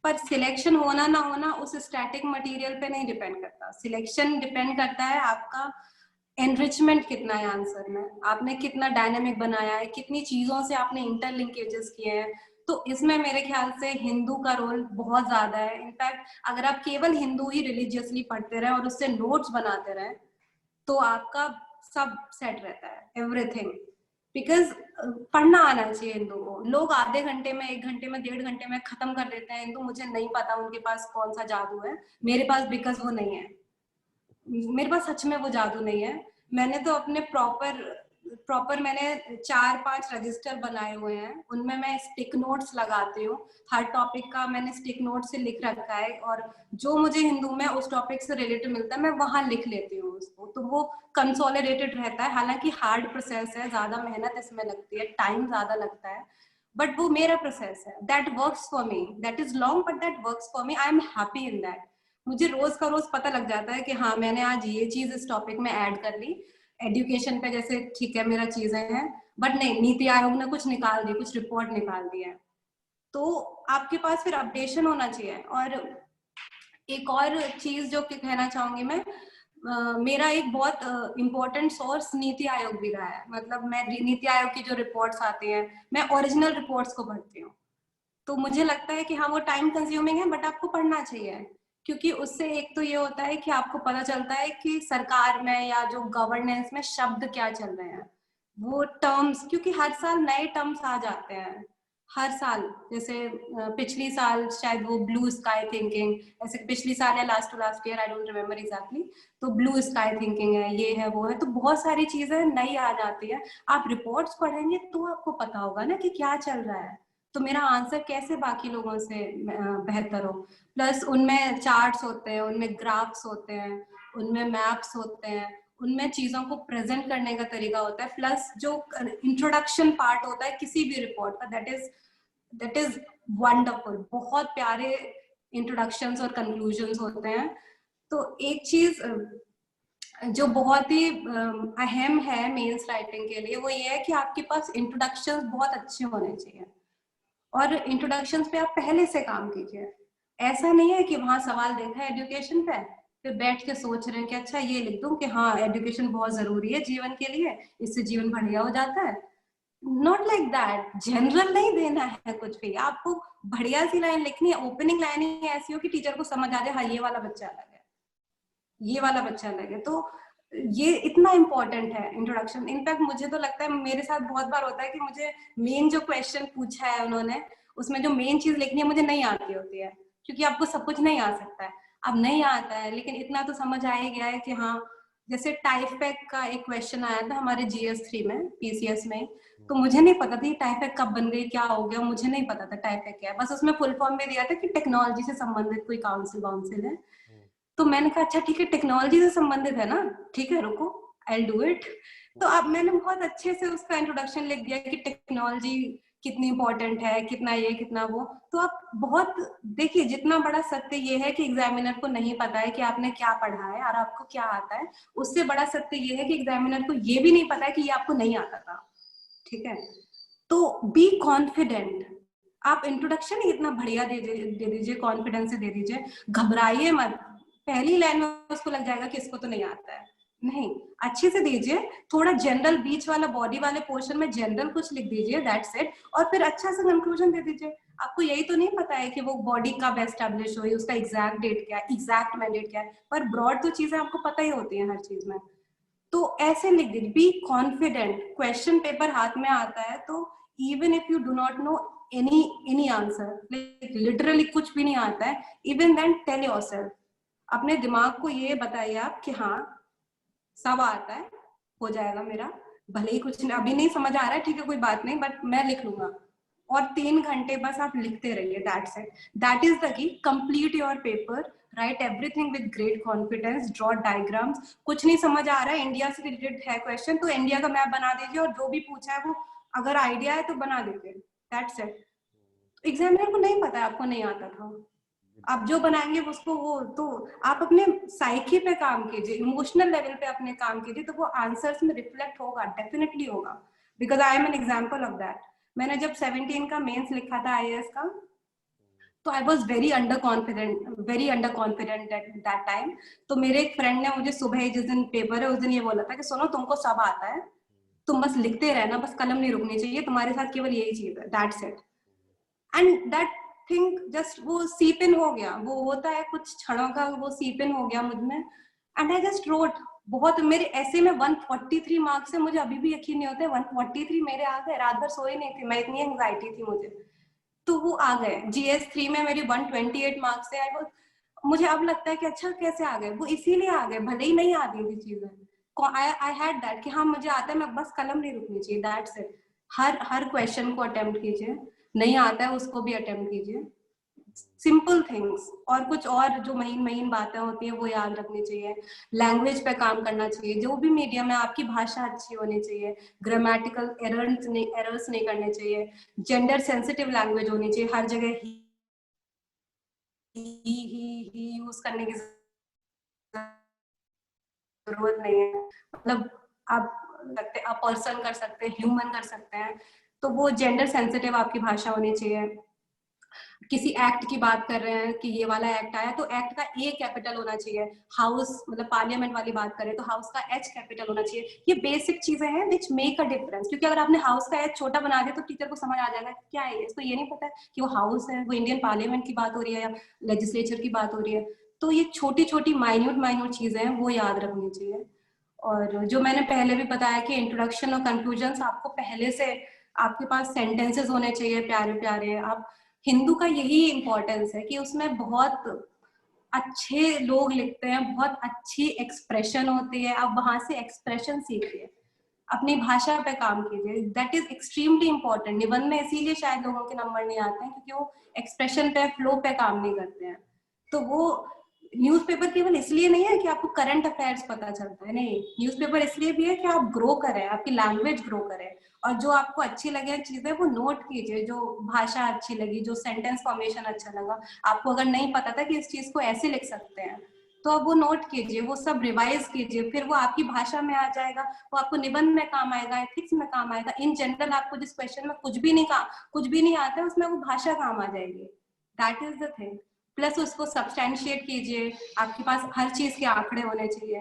पर सिलेक्शन होना ना होना उस स्टैटिक मटेरियल पे नहीं डिपेंड करता। सिलेक्शन डिपेंड करता है आपका एनरिचमेंट कितना है आंसर में, आपने कितना डायनेमिक बनाया है, कितनी चीजों से आपने इंटरलिंकेजेस किए हैं। तो इसमें मेरे ख्याल से हिंदू का रोल बहुत ज्यादा है। इनफैक्ट अगर आप केवल हिंदू ही रिलीजियसली पढ़ते रहे और उससे नोट्स बनाते रहे तो आपका सब सेट रहता है, एवरीथिंग। बिकॉज पढ़ना आना चाहिए हिंदू को। लोग आधे घंटे में, 1 घंटे में, 1.5 घंटे में खत्म कर देते हैं हिंदू। मुझे नहीं पता उनके पास कौन सा जादू है, मेरे पास बिकॉज वो नहीं है, मेरे पास सच में वो जादू नहीं है। मैंने तो अपने प्रॉपर मैंने 4-5 रजिस्टर बनाए हुए हैं, उनमें मैं स्टिक नोट्स लगाती हूँ। हर टॉपिक का मैंने स्टिक नोट से लिख रखा है, और जो मुझे हिंदू में उस टॉपिक से रिलेटेड मिलता है मैं वहां लिख लेती हूँ उसको, तो वो कंसोलिडेटेड रहता है। हालांकि हार्ड प्रोसेस है, ज्यादा मेहनत इसमें लगती है, टाइम ज्यादा लगता है, बट वो मेरा प्रोसेस है, that works for me. That is long but that works for me, I am happy in that. मुझे रोज का रोज पता लग जाता है कि हाँ मैंने आज ये चीज इस टॉपिक में ऐड कर ली। एजुकेशन पे जैसे ठीक है मेरा चीजें हैं, बट नहीं, नीति आयोग ने कुछ निकाल दी, कुछ रिपोर्ट निकाल दी है, तो आपके पास फिर अपडेशन होना चाहिए। और एक और चीज जो कि कहना चाहूंगी मैं, मेरा एक बहुत इम्पोर्टेंट सोर्स नीति आयोग भी रहा है। मतलब मैं नीति आयोग की जो रिपोर्ट्स आती हैं, मैं ओरिजिनल रिपोर्ट्स को पढ़ती हूँ। तो मुझे लगता है कि हाँ वो टाइम कंज्यूमिंग है, बट आपको पढ़ना चाहिए, क्योंकि उससे एक तो ये होता है कि आपको पता चलता है कि सरकार में या जो गवर्नेंस में शब्द क्या चल रहे हैं, वो टर्म्स, क्योंकि हर साल नए टर्म्स आ जाते हैं, हर साल। जैसे पिछली साल शायद वो ब्लू स्काई थिंकिंग, ऐसे पिछली साल या last to last year, I don't remember exactly, तो ब्लू स्काई थिंकिंग है, ये है वो है, तो बहुत सारी चीजें नई आ जाती है। आप रिपोर्ट्स पढ़ेंगे तो आपको पता होगा ना कि क्या चल रहा है, तो मेरा आंसर कैसे बाकी लोगों से बेहतर हो। प्लस उनमें चार्ट्स होते हैं, उनमें ग्राफ्स होते हैं, उनमें मैप्स होते हैं, उनमें चीजों को प्रेजेंट करने का तरीका होता है। प्लस जो इंट्रोडक्शन पार्ट होता है किसी भी रिपोर्ट का, दैट इज वंडरफुल। बहुत प्यारे इंट्रोडक्शंस और कंक्लूजन्स होते हैं। तो एक चीज जो बहुत ही अहम है मेंस राइटिंग के लिए, वो ये है कि आपके पास इंट्रोडक्शंस बहुत अच्छे होने चाहिए, और इंट्रोडक्शंस पे आप पहले से काम कीजिए। ऐसा नहीं है कि वहां सवाल देखा है एजुकेशन पे, फिर बैठ के सोच रहे हैं कि अच्छा ये लिख दूं कि हाँ एजुकेशन बहुत जरूरी है जीवन के लिए, इससे जीवन बढ़िया हो जाता है। नॉट लाइक दैट, जनरल नहीं देना है कुछ भी, आपको बढ़िया सी लाइन लिखनी है। ओपनिंग लाइन ही ऐसी हो कि टीचर को समझ आ जाए हाँ ये वाला बच्चा अलग है, ये वाला बच्चा अलग है। तो ये इतना इम्पोर्टेंट है इंट्रोडक्शन। इनफैक्ट मुझे तो लगता है, मेरे साथ बहुत बार होता है कि मुझे मेन जो क्वेश्चन पूछा है उन्होंने, उसमें जो मेन चीज लिखनी है मुझे नहीं आती होती है, क्योंकि आपको सब कुछ नहीं आ सकता है। अब नहीं आता है, लेकिन इतना तो समझ आ ही गया है कि हाँ, जैसे टाइफेक का एक क्वेश्चन आया था हमारे GS3 में, PCS में, तो मुझे नहीं पता था टाइफेक कब बन गई, क्या हो गया, मुझे नहीं पता था टाइफेक क्या है। बस उसमें फुल फॉर्म में दिया था कि टेक्नोलॉजी से संबंधित कोई काउंसिल वाउंसिल है। तो मैंने कहा अच्छा ठीक है, टेक्नोलॉजी से संबंधित है ना, ठीक है रुको, आई डू इट। तो अब मैंने बहुत अच्छे से उसका इंट्रोडक्शन लिख दिया कि टेक्नोलॉजी कितनी इंपॉर्टेंट है, कितना ये कितना वो। तो आप बहुत देखिए, जितना बड़ा सत्य ये है कि एग्जामिनर को नहीं पता है कि आपने क्या पढ़ा है और आपको क्या आता है, उससे बड़ा सत्य ये है कि एग्जामिनर को ये भी नहीं पता है कि ये आपको नहीं आता था। ठीक है, तो बी कॉन्फिडेंट। आप इंट्रोडक्शन ही इतना बढ़िया दे दीजिए, कॉन्फिडेंस से दे दीजिए, घबराइए मत। पहली लाइन में उसको लग जाएगा कि इसको तो नहीं आता है, नहीं, अच्छे से दीजिए। थोड़ा जनरल, बीच वाला बॉडी वाले पोर्शन में जनरल कुछ लिख दीजिए, दैट्स इट। और फिर अच्छा सा कंक्लूजन दे दीजिए। आपको यही तो नहीं पता है कि वो बॉडी कब एस्टेब्लिश हुई, उसका एग्जैक्ट डेट क्या है, एग्जैक्ट मैंडेट क्या है, पर ब्रॉड तो चीजें आपको पता ही होती है हर चीज में। तो ऐसे लिख दीजिए, बी कॉन्फिडेंट। क्वेश्चन पेपर हाथ में आता है तो even if you do not know any answer, literally कुछ भी नहीं आता है, इवन देन टेल योरसेल्फ, अपने दिमाग को ये बताइए आप कि हाँ सब आता है, हो जाएगा मेरा, भले ही कुछ अभी नहीं समझ आ रहा है, ठीक है कोई बात नहीं, बट मैं लिख लूंगा। और 3 घंटे बस आप लिखते रहिए, that's it, that is the key. Complete your paper, right everything with great confidence, draw diagrams. कुछ नहीं समझ आ रहा है, इंडिया से रिलेटेड है क्वेश्चन, तो इंडिया का मैप बना दीजिए, और जो भी पूछा है वो अगर आइडिया है तो बना दीजिए, दैट्स इट। एग्जामिनर को नहीं पता है आपको नहीं आता था, आप जो बनाएंगे उसको वो, तो आप अपने साइकी पे काम कीजिए, इमोशनल लेवल पे अपने काम कीजिए, तो वो आंसर्स में रिफ्लेक्ट होगा, डेफिनेटली होगा, because I M an example of that. मैंने जब 17 का मेंस लिखा था IAS का, तो I was very under confident at that time. तो मेरे एक फ्रेंड ने मुझे सुबह, जिस दिन पेपर है उस दिन, ये बोला था कि सुनो तुमको सब आता है, तुम बस लिखते रहना, बस कलम नहीं रुकनी चाहिए, तुम्हारे साथ केवल यही चीज है, that's it. And that think just वो सीप इन हो गया, वो होता है कुछ क्षणों का, वो सीप इन हो गया मुझ में। And I just road. बहुत मेरे ऐसे में 143 मार्क्स है, मुझे अभी भी यकीन नहीं होता है 143 मेरे आ गए, रात भर सोई नहीं थी मैं, इतनी एंग्जाइटी थी मुझे, तो वो आ गए। GS3 में मेरी 128 मार्क्स है, मुझे अब लगता है कि अच्छा कैसे आ गए, वो इसीलिए आ गए, भले ही नहीं आती थी चीजें, आई हैड दैट कि हाँ मुझे आता है, मैं बस कलम नहीं रुकनी चाहिए, दैट्स इट। हर क्वेश्चन को अटेम्प्ट कीजिए, नहीं आता है उसको भी अटेम्प्ट कीजिए, सिंपल थिंग्स। और कुछ और जो महीन महीन बातें होती है वो याद रखनी चाहिए, लैंग्वेज पे काम करना चाहिए, जो भी मीडियम है आपकी भाषा अच्छी होनी चाहिए, ग्रामेटिकल एरर्स नहीं करने चाहिए, जेंडर सेंसिटिव लैंग्वेज होनी चाहिए, हर जगह ही यूज करने की जरूरत नहीं है, मतलब आप सकते, आप पर्सन कर सकते हैं, ह्यूमन कर सकते हैं, तो वो जेंडर सेंसिटिव आपकी भाषा होनी चाहिए। किसी एक्ट की बात कर रहे हैं कि ये वाला एक्ट आया, तो एक्ट का ए कैपिटल होना चाहिए, हाउस मतलब पार्लियामेंट वाली बात करें तो हाउस का एच कैपिटल होना चाहिए। ये बेसिक चीजें हैं विच मेक अ डिफरेंस, क्योंकि अगर आपने हाउस का एच छोटा बना दिया तो टीचर को समझ आ जाएगा क्या है, इसको ये नहीं पता है कि वो हाउस है, वो इंडियन पार्लियामेंट की बात हो रही है या लेजिस्लेचर की बात हो रही है। तो ये छोटी छोटी माइन्यूट चीजें हैं, वो याद रखनी चाहिए। और जो मैंने पहले भी बताया कि इंट्रोडक्शन और कंक्लूजन आपको पहले से, आपके पास सेंटेंसेस होने चाहिए प्यारे प्यारे। आप हिंदू का यही इम्पोर्टेंस है कि उसमें बहुत अच्छे लोग लिखते हैं, बहुत अच्छी एक्सप्रेशन होती है, आप वहां से एक्सप्रेशन सीखिए, अपनी भाषा पे काम कीजिए, दैट इज एक्सट्रीमली इम्पोर्टेंट। निबंध में इसीलिए शायद लोगों के नंबर नहीं आते हैं क्योंकि वो एक्सप्रेशन पे, फ्लो पे काम नहीं करते हैं। तो वो न्यूज़पेपर केवल इसलिए नहीं है कि आपको करंट अफेयर्स पता चलता है, नहीं, न्यूज़पेपर इसलिए भी है कि आप ग्रो करें, आपकी लैंग्वेज ग्रो करें, और जो आपको अच्छी लगे चीजें वो नोट कीजिए, जो भाषा अच्छी लगी, जो सेंटेंस फॉर्मेशन अच्छा लगा, आपको अगर नहीं पता था कि इस चीज को ऐसे लिख सकते हैं, तो अब वो नोट कीजिए, वो सब रिवाइज कीजिए, फिर वो आपकी भाषा में आ जाएगा, वो आपको निबंध में काम आएगा, एथिक्स में काम आएगा। इन जनरल आपको जिस क्वेश्चन में कुछ भी नहीं आता है, उसमें वो भाषा काम आ जाएगी, that is the thing. Plus उसको सब्सटैंशिएट कीजिए, आपके पास हर चीज के आंकड़े होने चाहिए,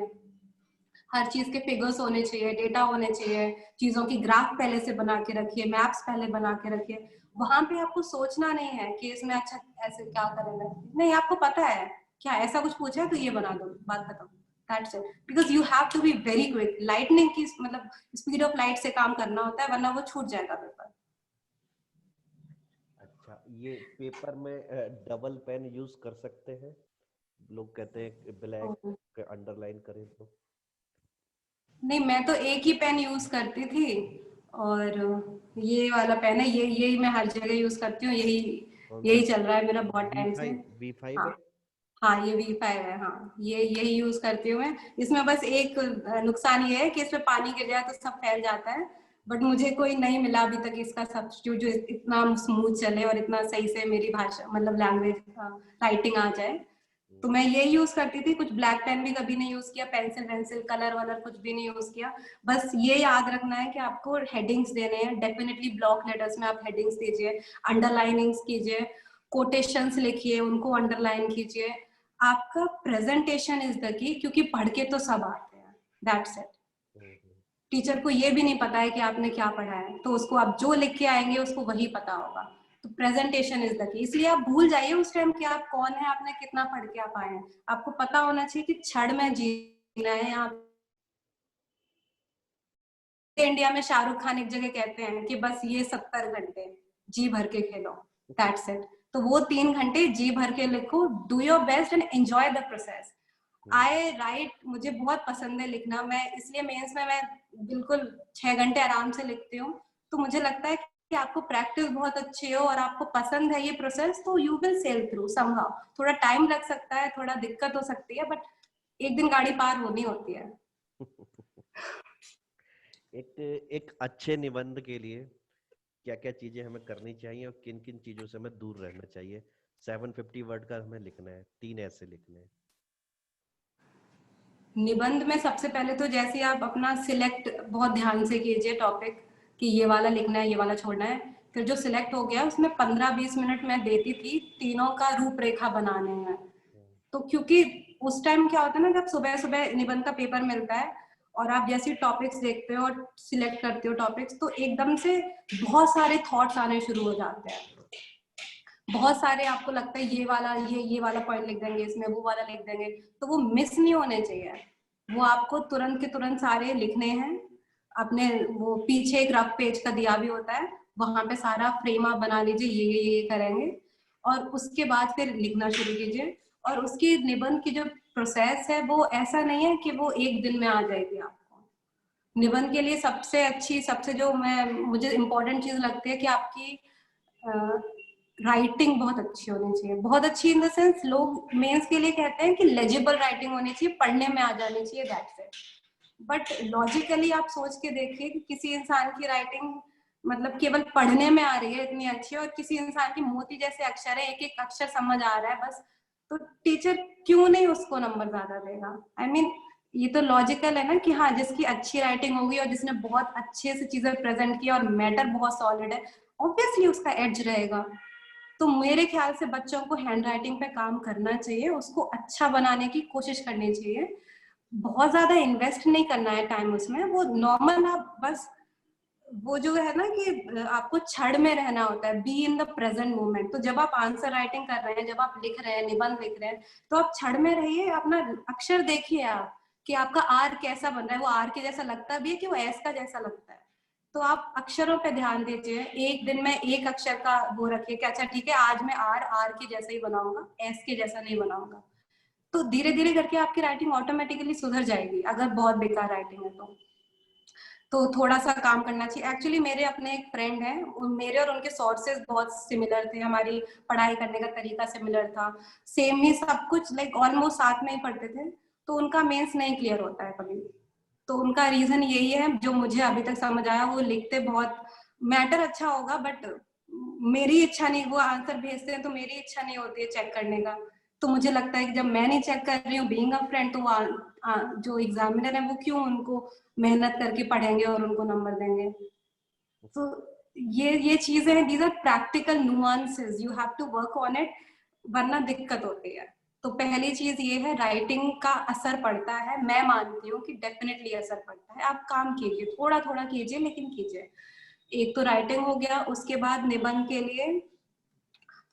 हर चीज के फिगर्स होने चाहिए, डेटा होने चाहिए, चीजों की ग्राफ पहले से बना के रखिए, मैप्स पहले बना के रखिए। वहां पे आपको सोचना नहीं है कि इसमें अच्छा ऐसे क्या करेंगे, नहीं, आपको पता है क्या ऐसा कुछ पूछा है तो ये बना दो, बात खत्म। That's it, because you have to be very quick. Lightning की मतलब स्पीड ऑफ लाइट से काम करना होता है, वरना वो छूट जाएगा पेपर। अच्छा, ये पेपर में डबल पेन यूज कर सकते हैं? लोग कहते हैं ब्लैक अंडरलाइन करें तो। नहीं, मैं तो एक ही पेन यूज करती थी, और ये वाला पेन है, ये यही मैं हर जगह यूज करती हूँ, यही कौन सा? यही चल रहा है मेरा बहुत टाइम से। V5 हाँ है? हाँ, ये V5 है। हाँ, ये यही यूज करती हूँ मैं। इसमें बस एक नुकसान ये है कि इसमें पानी गिर जाए तो सब फैल जाता है, बट मुझे कोई नहीं मिला अभी तक इसका सब्स्टिट्यूट जो इतना स्मूथ चले और इतना सही से मेरी भाषा मतलब लैंग्वेज राइटिंग आ जाए। तो मैं ये यूज करती थी, कुछ ब्लैक पेन भी कभी नहीं यूज किया, पेंसिल वेंसिल कलर वलर कुछ भी नहीं यूज किया। बस ये याद रखना है कि आपको हेडिंग्स देने हैं, डेफिनेटली ब्लॉक लेटर्स में आप हेडिंग्स दीजिए, अंडरलाइनिंग्स कीजिए, कोटेशंस लिखिए, उनको अंडरलाइन कीजिए। आपका प्रेजेंटेशन इज द की, क्योंकि पढ़ के तो सब आते हैं, दैट्स इट। टीचर को ये भी नहीं पता है कि आपने क्या पढ़ा है, तो उसको आप जो लिख के आएंगे उसको वही पता होगा। तो प्रेजेंटेशन इज द की, इसलिए आप भूल जाइए उस टाइम कि आप कौन है, आपने कितना पढ़ के आप आए हैं। आपको पता होना चाहिए कि क्षण में जीना है। यहाँ इंडिया में शाहरुख खान एक जगह कहते हैं कि बस ये 70 घंटे जी भर के खेलो, दैट्स इट। तो वो 3 घंटे जी भर के लिखो, do your best and enjoy the process. I right, मुझे बहुत पसंद है लिखना, मैं इसलिए मेंस में मैं बिल्कुल 6 घंटे आराम से लिखती हूँ। तो मुझे लगता है कि आपको प्रैक्टिस बहुत अच्छी हो और आपको पसंद है ये प्रोसेस, तो you will sail through somehow. थोड़ा टाइम लग सकता है, थोड़ा दिक्कत हो सकती है, बट एक दिन गाड़ी पार होनी होती है। एक एक अच्छे निबंध के लिए क्या क्या चीजें हमें करनी चाहिए और किन किन चीजों से हमें दूर रहना चाहिए? 750 वर्ड का हमें लिखना है, 3 ऐसे लिखने हैं। निबंध में सबसे पहले तो जैसे आप अपना सिलेक्ट बहुत ध्यान से कीजिए टॉपिक, कि ये वाला लिखना है, ये वाला छोड़ना है। फिर जो सिलेक्ट हो गया उसमें 15-20 मिनट मैं देती थी तीनों का रूपरेखा बनाने में। तो क्योंकि उस टाइम क्या होता है ना, जब सुबह सुबह निबंध का पेपर मिलता है और आप जैसे टॉपिक्स देखते हो और सिलेक्ट करते हो टॉपिक्स, तो एकदम से बहुत सारे थॉट्स आने शुरू हो जाते हैं। बहुत सारे आपको लगता है ये वाला पॉइंट लिख देंगे इसमें, वो वाला लिख देंगे, तो वो मिस नहीं होने चाहिए। वो आपको तुरंत के तुरंत सारे लिखने हैं अपने। वो पीछे एक रफ पेज का दिया भी होता है, वहां पे सारा फ्रेम आप बना लीजिए, ये करेंगे, और उसके बाद फिर लिखना शुरू कीजिए। और उसकी निबंध की जो प्रोसेस है वो ऐसा नहीं है कि वो एक दिन में आ जाएगी आपको। निबंध के लिए सबसे अच्छी, सबसे जो मुझे इम्पोर्टेंट चीज लगती है कि आपकी राइटिंग बहुत अच्छी होनी चाहिए। बहुत अच्छी इन द सेंस, लोग मेंस के लिए कहते हैं कि लेजिबल राइटिंग होनी चाहिए, पढ़ने में आ जानी चाहिए, दैट्स इट। बट लॉजिकली आप सोच के देखिए कि किसी इंसान की राइटिंग मतलब केवल पढ़ने में आ रही है इतनी अच्छी, और किसी इंसान की मोती जैसे अक्षर है, एक एक अक्षर समझ आ रहा है बस, तो टीचर क्यों नहीं उसको नंबर ज्यादा देगा? आई मीन ये तो लॉजिकल है ना कि हाँ, जिसकी अच्छी राइटिंग होगी और जिसने बहुत अच्छे से चीजें प्रेजेंट किया और मैटर बहुत सॉलिड है, ऑब्वियसली उसका एज रहेगा। तो मेरे ख्याल से बच्चों को हैंड राइटिंग पे काम करना चाहिए, उसको अच्छा बनाने की कोशिश करनी चाहिए। बहुत ज्यादा इन्वेस्ट नहीं करना है टाइम उसमें, वो नॉर्मल आप बस वो जो है ना कि आपको क्षण में रहना होता है, be in the present moment. तो जब आप आंसर राइटिंग कर रहे हैं, जब आप लिख रहे हैं, निबंध लिख रहे हैं, तो आप क्षण में रहिए, अपना अक्षर देखिए आप कि आपका आर कैसा बन रहा है, वो आर के जैसा लगता भी है कि वो एस का जैसा लगता है। तो आप अक्षरों पे ध्यान दीजिए, एक दिन में एक अक्षर का वो रखिए कि अच्छा ठीक है, आज मैं आर आर के जैसा ही बनाऊंगा, एस के जैसा नहीं बनाऊंगा। तो धीरे धीरे करके आपकी राइटिंग ऑटोमेटिकली सुधर जाएगी, अगर बहुत बेकार राइटिंग है तो थोड़ा सा काम करना चाहिए। एक्चुअली मेरे अपने एक फ्रेंड हैं, मेरे और उनके सोर्सेज बहुत सिमिलर थे, हमारी पढ़ाई करने का तरीका सिमिलर था, सेम ही सब कुछ, लाइक ऑलमोस्ट साथ में ही पढ़ते थे। तो उनका मेंस नहीं क्लियर होता है कभी। तो उनका रीजन यही है, जो मुझे अभी तक समझ आया, वो लिखते बहुत मैटर अच्छा होगा, बट मेरी इच्छा नहीं, वो आंसर भेजते हैं तो मेरी इच्छा नहीं होती है चेक करने का। तो मुझे लगता है कि जब मैं नहीं चेक कर रही हूँ बीइंग अ फ्रेंड, तो जो एग्जामिनर है वो क्यों उनको मेहनत करके पढ़ेंगे और उनको नंबर देंगे। तो ये चीजें हैं, these are practical nuances, you have to work on it, वरना दिक्कत होती है। तो पहली चीज ये है, राइटिंग का असर पड़ता है, मैं मानती हूँ कि डेफिनेटली असर पड़ता है। आप काम कीजिए, थोड़ा थोड़ा कीजिए, लेकिन कीजिए। एक तो राइटिंग हो गया, उसके बाद निबंध के लिए,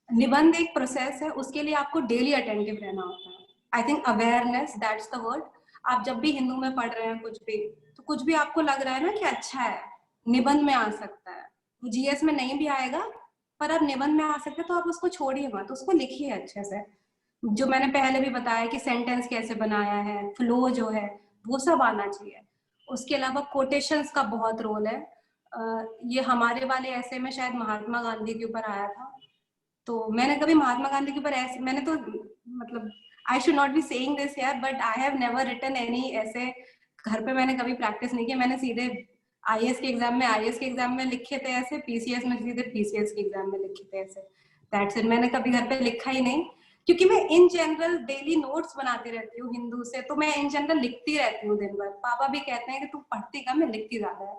निबंध एक प्रोसेस है, उसके लिए आपको डेली अटेंटिव रहना होता है। I think awareness, that's the word. आप जब भी हिंदू में पढ़ रहे हैं कुछ भी, तो कुछ भी आपको लग रहा है ना कि अच्छा है, निबंध में आ सकता है, जीएस में नहीं भी आएगा, पर अब निबंध में आ सकता है, तो आप उसको छोड़िए मत, उसको लिखिए अच्छे से। जो मैंने पहले भी बताया कि सेंटेंस कैसे बनाया है, फ्लो जो है वो सब आना चाहिए। उसके अलावा कोटेशंस का बहुत रोल है। ये हमारे वाले ऐसे में शायद महात्मा गांधी के ऊपर आया था, तो मैंने कभी महात्मा गांधी के ऊपर ऐसे, मैंने तो मतलब I should not be saying this यार, but I have never written any ऐसे, घर पे मैंने कभी प्रैक्टिस नहीं किया, मैंने सीधे आईएएस के एग्जाम में लिखे थे ऐसे, पीसीएस में सीधे पीसीएस के एग्जाम में लिखे थे ऐसे, दैट्स इट। मैंने कभी घर पे लिखा ही नहीं, क्योंकि मैं इन जनरल डेली नोट्स बनाती रहती हूँ हिंदू से, तो मैं इन जनरल लिखती रहती हूँ दिन भर। पापा भी कहते हैं कि तू पढ़ती कम है, लिखती ज्यादा है,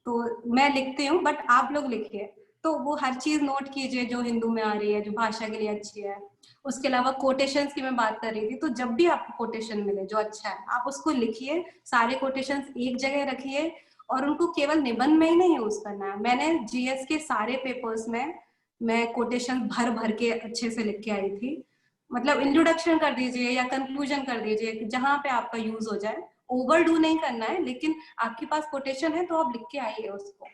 तो मैं लिखती हूँ, बट आप लोग लिखिए। तो वो हर चीज नोट कीजिए जो हिंदू में आ रही है, जो भाषा के लिए अच्छी है। उसके अलावा कोटेशंस की मैं बात कर रही थी, तो जब भी आपको कोटेशन मिले जो अच्छा है, आप उसको लिखिए, सारे कोटेशंस एक जगह रखिए, और उनको केवल निबंध में ही नहीं यूज करना है। मैंने जीएस के सारे पेपर्स में मैं कोटेशन भर भर के अच्छे से लिख के आई थी। मतलब इंट्रोडक्शन कर दीजिए या कंक्लूजन कर दीजिए, जहां पे आपका यूज हो जाए, ओवर डू नहीं करना है, लेकिन आपके पास कोटेशन है तो आप लिख के आइए उसको,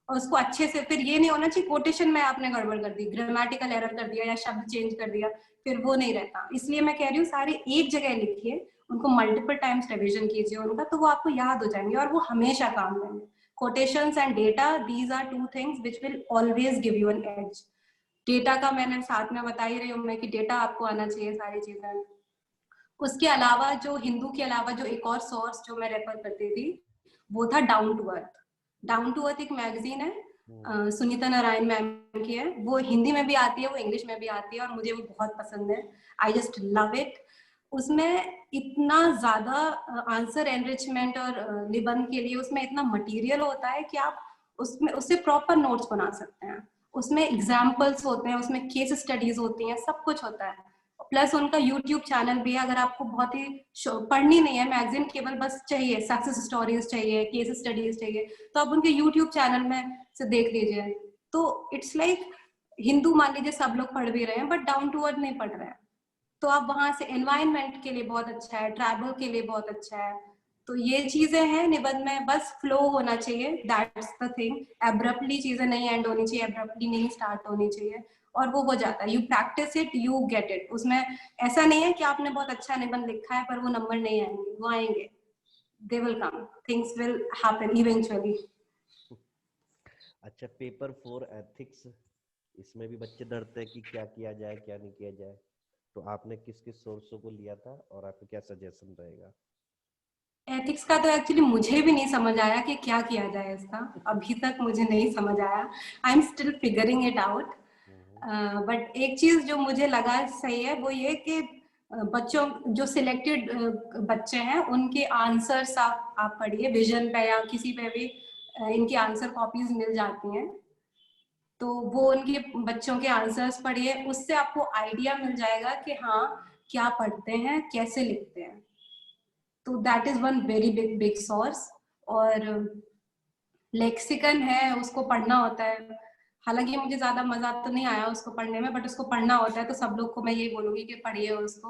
और उसको अच्छे से। फिर ये नहीं होना चाहिए कोटेशन में आपने गड़बड़ कर दी, ग्रामेटिकल एरर कर दिया या शब्द चेंज कर दिया, फिर वो नहीं रहता। इसलिए मैं कह रही हूँ सारे एक जगह लिखिए, उनको मल्टीपल टाइम्स रिविजन कीजिए उनका, तो वो आपको याद हो जाएंगे और वो हमेशा काम देंगे। Quotations and data, these are two things which will always give you an edge. Data का मैंने साथ में बता ही रही हूँ मैं कि डेटा आपको आना चाहिए सारी चीजें। उसके अलावा जो हिंदू के अलावा जो एक और सोर्स जो मैं रेफर करती थी, वो था down to earth. Down to earth एक मैगजीन है, सुनीता नारायण मैम की है, वो हिंदी में भी आती है, वो इंग्लिश में भी आती है, और मुझे वो बहुत पसंद है। I just love it. उसमें इतना ज्यादा आंसर एनरिचमेंट और निबंध के लिए उसमें इतना मटेरियल होता है कि आप उसमें उससे प्रॉपर नोट्स बना सकते हैं। उसमें एग्जाम्पल्स होते हैं, उसमें केस स्टडीज होती हैं, सब कुछ होता है। प्लस उनका यूट्यूब चैनल भी है, अगर आपको बहुत ही पढ़नी नहीं है मैगजीन, केवल बस चाहिए सक्सेस स्टोरीज चाहिए, केस स्टडीज चाहिए, तो आप उनके यूट्यूब चैनल में से देख लीजिए। तो इट्स लाइक हिंदू मान लीजिए सब लोग पढ़ भी रहे हैं, बट डाउन टू अर्थ नहीं पढ़ रहे हैं, तो आप वहां से एनवायरनमेंट के लिए बहुत अच्छा है, ट्रैवल के लिए बहुत अच्छा है। तो ये चीजें हैं निबंध में, बस फ्लो होना चाहिए, दैट्स द थिंग। एब्रप्टली चीजें नहीं एंड होनी चाहिए, एब्रप्टली नहीं स्टार्ट होनी चाहिए, और वो हो जाता है। You practice it, you get it. उसमें ऐसा नहीं है कि आपने बहुत अच्छा निबंध लिखा है पर वो नंबर नहीं आएंगे, वो आएंगे, they will come, things will happen eventually. अच्छा, पेपर 4 एथिक्स, इसमें भी बच्चे डरते हैं कि क्या किया जाए क्या नहीं किया जाए, तो आपने किस किस सोर्सों को लिया था और आपका क्या सजेशन रहेगा? एथिक्स का तो एक्चुअली मुझे भी नहीं समझ आया कि क्या किया जाए इसका, अभी तक मुझे नहीं समझ आया। I am still figuring it out. But एक चीज जो मुझे लगा सही है वो ये कि बच्चों जो सिलेक्टेड बच्चे हैं उनके आंसर्स आप पढ़िए, विजन पे या किसी पे भी इनकी आंसर कॉपीज मिल जाती हैं, तो वो उनके बच्चों के आंसर्स पढ़िए, उससे आपको आइडिया मिल जाएगा कि हाँ क्या पढ़ते हैं, कैसे लिखते हैं। तो that is one very big big source. और लेक्सिकन है, उसको पढ़ना होता है। हालांकि मुझे ज्यादा मजा तो नहीं आया उसको पढ़ने में, बट उसको पढ़ना होता है, तो सब लोग को मैं ये बोलूंगी कि पढ़िए उसको,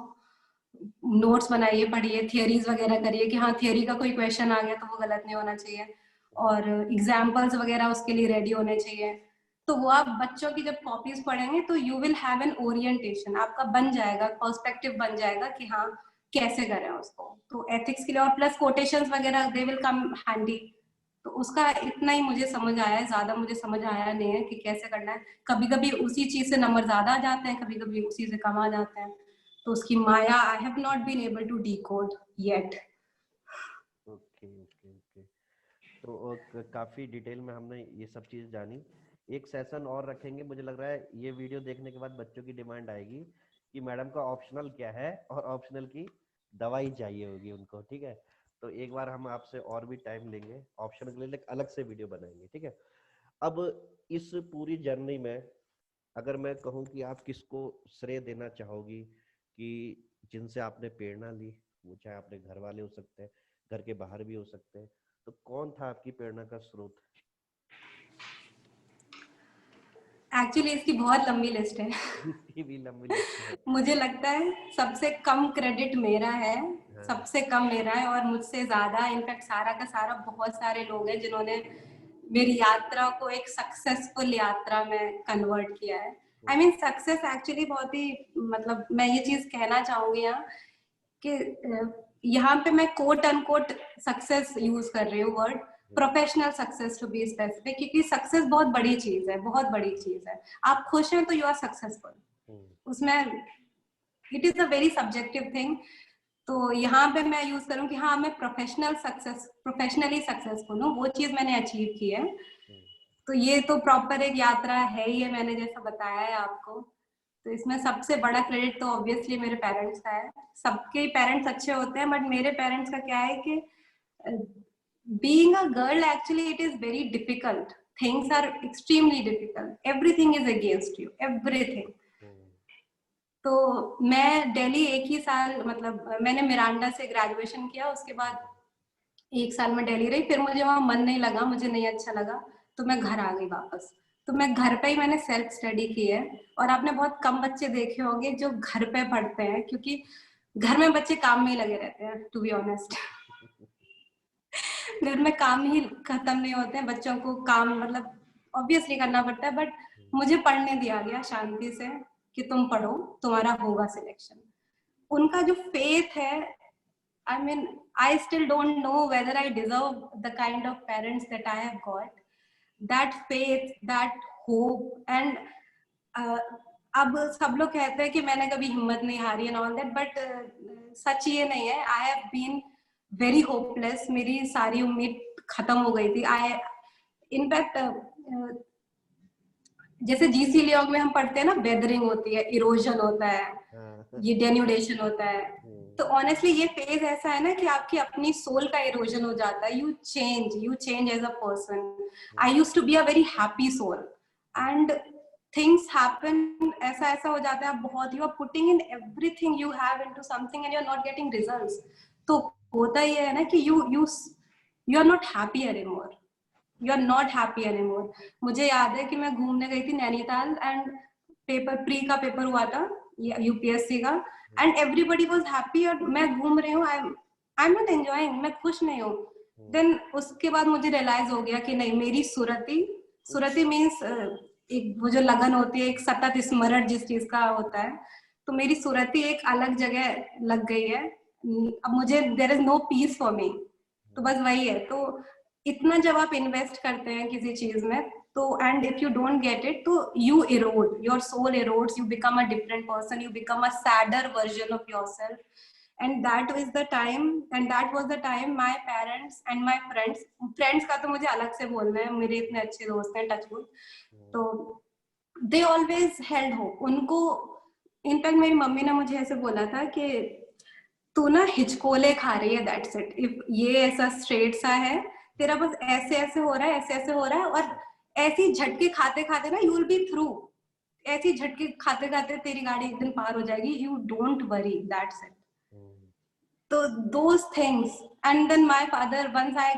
नोट्स बनाइए, पढ़िए, थियरीज वगैरह करिए कि हाँ थियरी का कोई क्वेश्चन आ गया तो वो गलत नहीं होना चाहिए, और एग्जाम्पल्स वगैरह उसके लिए रेडी होने चाहिए। तो वो आप बच्चों की जब कॉपीज पढ़ेंगे तो you will have an orientation, आपका बन जाएगा, पर्सपेक्टिव बन जाएगा कि हाँ कैसे करें उसको। तो एथिक्स के लिए, और प्लस कोटेशंस वगैरह दे विल कम हैंडी। तो उसका इतना ही मुझे समझ आया है, ज्यादा मुझे समझ आया नहीं है कि कैसे करना है। कभी कभी उसी चीज से नंबर ज्यादा आ जाते हैं, कभी कभी उसी से कम आ जाते हैं, तो उसकी माया I have not been able to decode yet. Okay okay okay. तो काफी डिटेल में हमने ये सब चीज जानी। एक सेशन और रखेंगे, मुझे लग रहा है ये वीडियो देखने के बाद बच्चों की डिमांड आएगी कि मैडम का ऑप्शनल क्या है, और ऑप्शनल की दवाई चाहिए होगी उनको, ठीक है? तो एक बार हम आपसे और भी टाइम लेंगे, ऑप्शनल के लिए अलग से वीडियो बनाएंगे, ठीक है? अब इस पूरी जर्नी में अगर मैं कहूँ कि आप किसको श्रेय देना चाहोगी, कि जिनसे आपने प्रेरणा ली, वो चाहे आपने घर वाले हो सकते हैं, घर के बाहर भी हो सकते हैं, तो कौन था आपकी प्रेरणा का स्रोत? एक्चुअली इसकी बहुत लंबी लिस्ट है। इसकी भी लंबी लिस्ट है। मुझे लगता है सबसे कम क्रेडिट मेरा है, सबसे कम मेरा है, और मुझसे ज्यादा इनफैक्ट सारा का सारा बहुत सारे लोग हैं जिन्होंने मेरी यात्रा को एक सक्सेसफुल यात्रा में कन्वर्ट किया है। आई मीन सक्सेस एक्चुअली बहुत ही, मतलब मैं ये चीज कहना चाहूंगी यहाँ कि यहाँ पे मैं कोट अनकोट सक्सेस यूज कर रही हूँ word, professional success to be specific, क्योंकि सक्सेस बहुत बड़ी चीज है, बहुत बड़ी चीज है। आप खुश हैं तो यू आर सक्सेसफुल, उसमें it is a very subjective thing. तो यहाँ पे मैं यूज करूँ कि हाँ मैं प्रोफेशनली सक्सेसफुल हूँ, वो चीज मैंने अचीव की है। तो ये तो प्रॉपर एक यात्रा है ही है, मैंने जैसा बताया है आपको। तो इसमें सबसे बड़ा क्रेडिट तो ऑब्वियसली मेरे पेरेंट्स का है। सबके पेरेंट्स अच्छे होते हैं, बट मेरे पेरेंट्स का क्या है कि being a girl actually it is very difficult, things are extremely difficult, everything is against you, everything. तो मैं दिल्ली एक ही साल, मतलब मैंने मिरांडा से ग्रेजुएशन किया, उसके बाद एक साल में दिल्ली रही, फिर मुझे वहां मन नहीं लगा, मुझे नहीं अच्छा लगा, तो मैं घर आ गई वापस। तो मैं घर पे ही मैंने सेल्फ स्टडी की है। और आपने बहुत कम बच्चे देखे होंगे जो घर पे पढ़ते हैं, क्योंकि घर में बच्चे काम में ही लगे रहते हैं, टू बी ऑनेस्ट। घर में काम ही खत्म नहीं होते हैं, बच्चों को काम मतलब ऑब्वियसली करना पड़ता है, बट मुझे पढ़ने दिया गया शांति से कि तुम पढ़ो, तुम्हारा होगा सिलेक्शन। उनका जो फेथ है, I mean, I still don't know whether I deserve the kind of parents that I have got. That faith, that hope, and अब सब लोग कहते हैं कि मैंने कभी हिम्मत नहीं हारी and all that, but सच ये नहीं है। I have been very hopeless. मेरी सारी उम्मीद खत्म हो गई थी। इनफैक्ट जैसे जीसी लियोंग में हम पढ़ते हैं ना, वेदरिंग होती है, इरोजन होता है, ये डेन्यूडेशन होता है। तो ऑनेस्टली ये फेज ऐसा है ना कि आपकी अपनी सोल का इरोजन हो जाता है। You change as a person. I used to be a very happy soul, and things happen, ऐसा ऐसा हो जाता है, आप बहुत, you are putting in everything you have into something and you are not getting results. तो होता ये है ना कि you are not happy anymore, you are not happy anymore. मुझे याद है कि मैं घूमने गई थी नैनीताल, एंड पेपर प्री का पेपर हुआ था यूपीएससी का, एंड एवरीबडी वाज हैप्पी, और मैं घूम रही हूँ, आई एम नॉट एंजॉयिंग, मैं खुश नहीं हूँ। देन उसके बाद मुझे रियलाइज हो गया कि नहीं, मेरी सुरति मीन्स एक वो जो लगन होती है, एक सतत स्मरण जिस चीज का होता है, तो मेरी सुरति एक अलग जगह लग गई है। अब मुझे there is no peace for me. तो बस वही है। तो इतना जब आप इन्वेस्ट करते हैं किसी चीज में, तो and if you don't get it, तो you erode, your soul erodes, you become a different person, you become a sadder version of yourself. And that was the time, and that was the time my parents and my friends का तो मुझे अलग से बोलना है, मेरे इतने अच्छे दोस्त हैं, टचवुड। तो दे ऑलवेज हेल्ड होप उनको। इनफैक्ट मेरी मम्मी ने मुझे ऐसे बोला था कि तू ना हिचकोले खा रही है, दैट्स इट, इफ ये ऐसा स्ट्रेट सा है, तेरा बस ऐसे ऐसे हो रहा है, ऐसे ऐसे हो रहा है, और ऐसी झटके खाते खाते ना यू विल बी थ्रू, ऐसी झटके खाते खाते तेरी गाड़ी एक दिन पार हो जाएगी, you don't worry, that's it. तो those things, and then my father, once I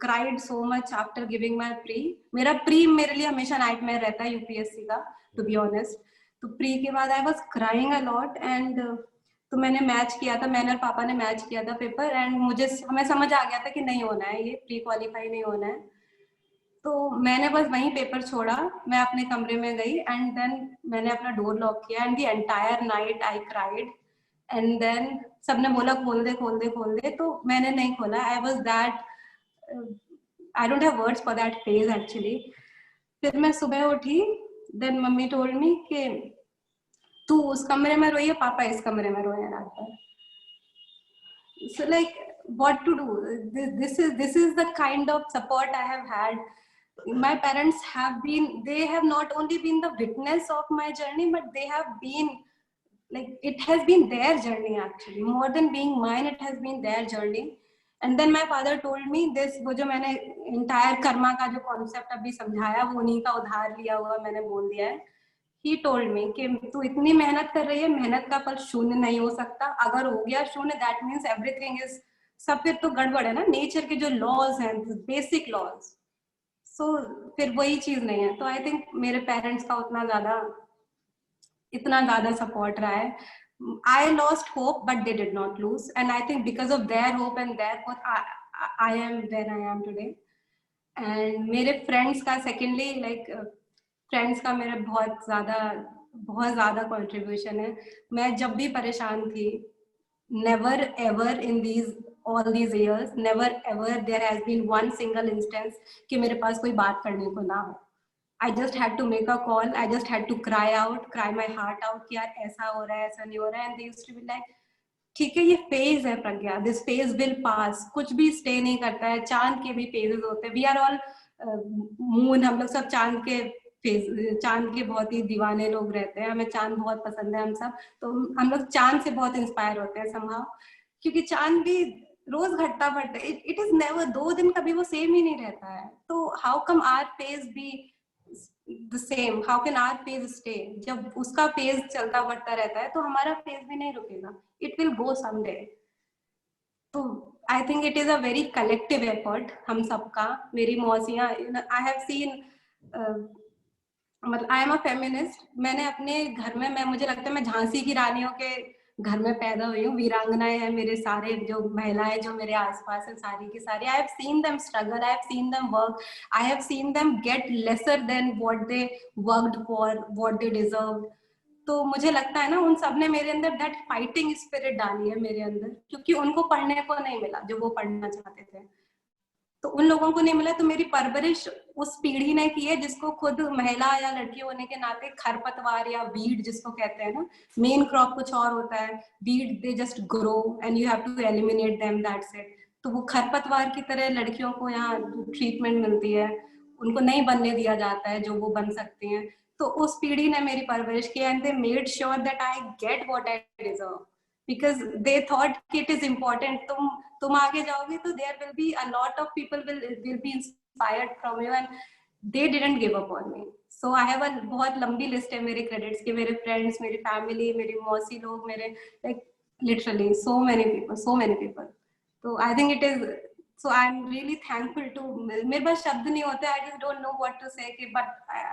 cried so much after giving my pre. मेरा प्री मेरे लिए हमेशा नाइटमेयर रहता है यूपीएससी का, टू बी ऑनेस्ट। तो प्री के बाद I was crying a lot, and तो मैंने मैच किया था, मैंने और पापा ने मैच किया था पेपर, एंड हमें समझ आ गया था कि नहीं होना है, ये प्री क्वालिफाई नहीं होना है। तो मैंने बस वहीं पेपर छोड़ा, मैं अपने कमरे में गई, एंड देन मैंने अपना डोर लॉक किया, and the entire night I cried. And then सबने बोला खोल दे खोल दे खोल दे, तो मैंने नहीं खोला। I was that, I don't have words for that phase actually. फिर मैं सुबह उठी, देन मम्मी टोल्ड मी कि तू उस कमरे में रोई है, पापा इस कमरे में रोए रात भर। So like what to do? This is the kind of support I have had. My parents have been, they have not only been the witness of my journey, but they have been like, it has been their journey actually, more than being mine, it has been their journey. And then my father told me this, वो जो मैंने entire Karma का जो concept अभी समझाया, वो उन्हीं का उधार लिया हुआ मैंने बोल दिया है। He told me कि तू इतनी मेहनत कर रही है, मेहनत का फल शून्य नहीं हो सकता, अगर हो गया शून्य दैट मीन्स एवरीथिंग इज, सब फिर तो गड़बड़ है ना, नेचर के जो लॉज हैं, बेसिक लॉज। सो फिर वही चीज नहीं है। तो आई थिंक मेरे पेरेंट्स का इतना ज्यादा सपोर्ट रहा है। I lost hope, but they did not lose. And I think because of their hope and their hope, I am where I am today. And मेरे friends का secondly like friends का मेरा बहुत ज़्यादा contribution है. मैं जब भी परेशान थी, never ever in all these years, never ever there has been one single instance कि मेरे पास कोई बात करने को ना हो. I just had to make a call. I just had to cry my heart out कि यार ऐसा हो रहा है, ऐसा नहीं हो रहा है. And they used to be like, ठीक है, ये फेज है प्रज्ञा, दिस फेज विल पास. कुछ भी स्टे नहीं करता है. चांद के भी फेजेस होते हैं. वी आर ऑल मून, हम लोग सब चांद के बहुत ही दीवाने लोग रहते हैं. हमें चांद बहुत पसंद है हम सब. तो हम लोग चांद से बहुत इंस्पायर होते हैं somehow, क्योंकि चांद भी रोज घटता बढ़ता है. इट इज नेवर, 2 दिन कभी वो सेम ही नहीं रहता है. तो how come our phase be the same, how can our phase stay? जब उसका फेज चलता बढ़ता रहता है तो हमारा फेज भी नहीं रुकेगा. It will go someday. तो I think it is a very collective effort हम सबका. मेरी मौसियाँ, I have seen मतलब I am a feminist. मैंने अपने घर में मुझे लगता है मैं झांसी की रानियों के घर में पैदा हुई हूँ. वीरांगनाएं हैं मेरे सारे, जो महिलाएं जो मेरे आसपास हैं सारी की सारी. I have seen them struggle, I have seen them work, I have seen them get lesser than what they worked for, what they deserved. तो मुझे लगता है ना उन सब ने मेरे अंदर दैट फाइटिंग स्पिरिट डाली है मेरे अंदर, क्योंकि उनको पढ़ने को नहीं मिला जो वो पढ़ना चाहते थे. तो उन लोगों को नहीं मिला. तो मेरी परवरिश उस पीढ़ी ने की है जिसको खुद महिला या लड़की होने के नाते खरपतवार या वीड जिसको कहते हैं ना, मेन क्रॉप कुछ और होता है, weed they just grow and you have to eliminate them, that's it. तो वो खरपतवार की तरह लड़कियों को यहाँ ट्रीटमेंट मिलती है, उनको नहीं बनने दिया जाता है जो वो बन सकती हैं. तो उस पीढ़ी ने मेरी परवरिश की and they made sure that I get what I deserve, because they thought कि इट इज इम्पोर्टेंट. तुम आगे जाओगे तो there will be a lot of people will be inspired from you, and they didn't give up on me. So I have a बहुत लंबी list है मेरे credits की. मेरे फ्रेंड्स, मेरी फैमिली, मेरी मौसी लोग, मेरे like literally so many people. तो I think it is, so I'm really thankful to, मेरे पास शब्द नहीं होते. I just don't know what to say, but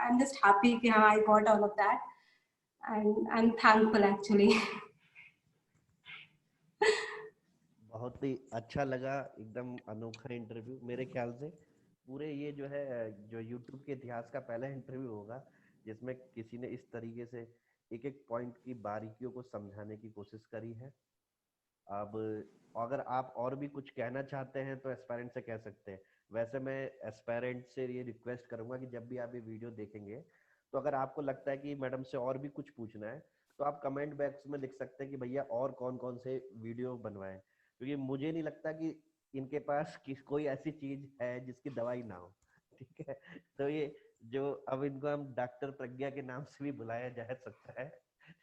I'm just happy कि हाँ I got all of that and I'm thankful actually. बहुत ही अच्छा लगा, एकदम अनोखा इंटरव्यू. मेरे ख्याल से पूरे ये जो है जो YouTube के इतिहास का पहला इंटरव्यू होगा जिसमें किसी ने इस तरीके से एक एक पॉइंट की बारीकियों को समझाने की कोशिश करी है. अब अगर आप और भी कुछ कहना चाहते हैं तो एस्पायरेंट से कह सकते हैं. वैसे मैं एस्पायरेंट से ये रिक्वेस्ट करूंगा कि जब भी आप ये वीडियो देखेंगे तो अगर आपको लगता है कि मैडम से और भी कुछ पूछना है तो आप कमेंट बॉक्स में लिख सकते हैं कि भैया और कौन कौन से वीडियो बनवाएं, क्योंकि मुझे नहीं लगता कि इनके पास कोई ऐसी चीज है जिसकी दवाई ना हो. ठीक है, तो ये जो अब इनको हम डॉक्टर प्रज्ञा के नाम से भी बुलाया जा सकता है.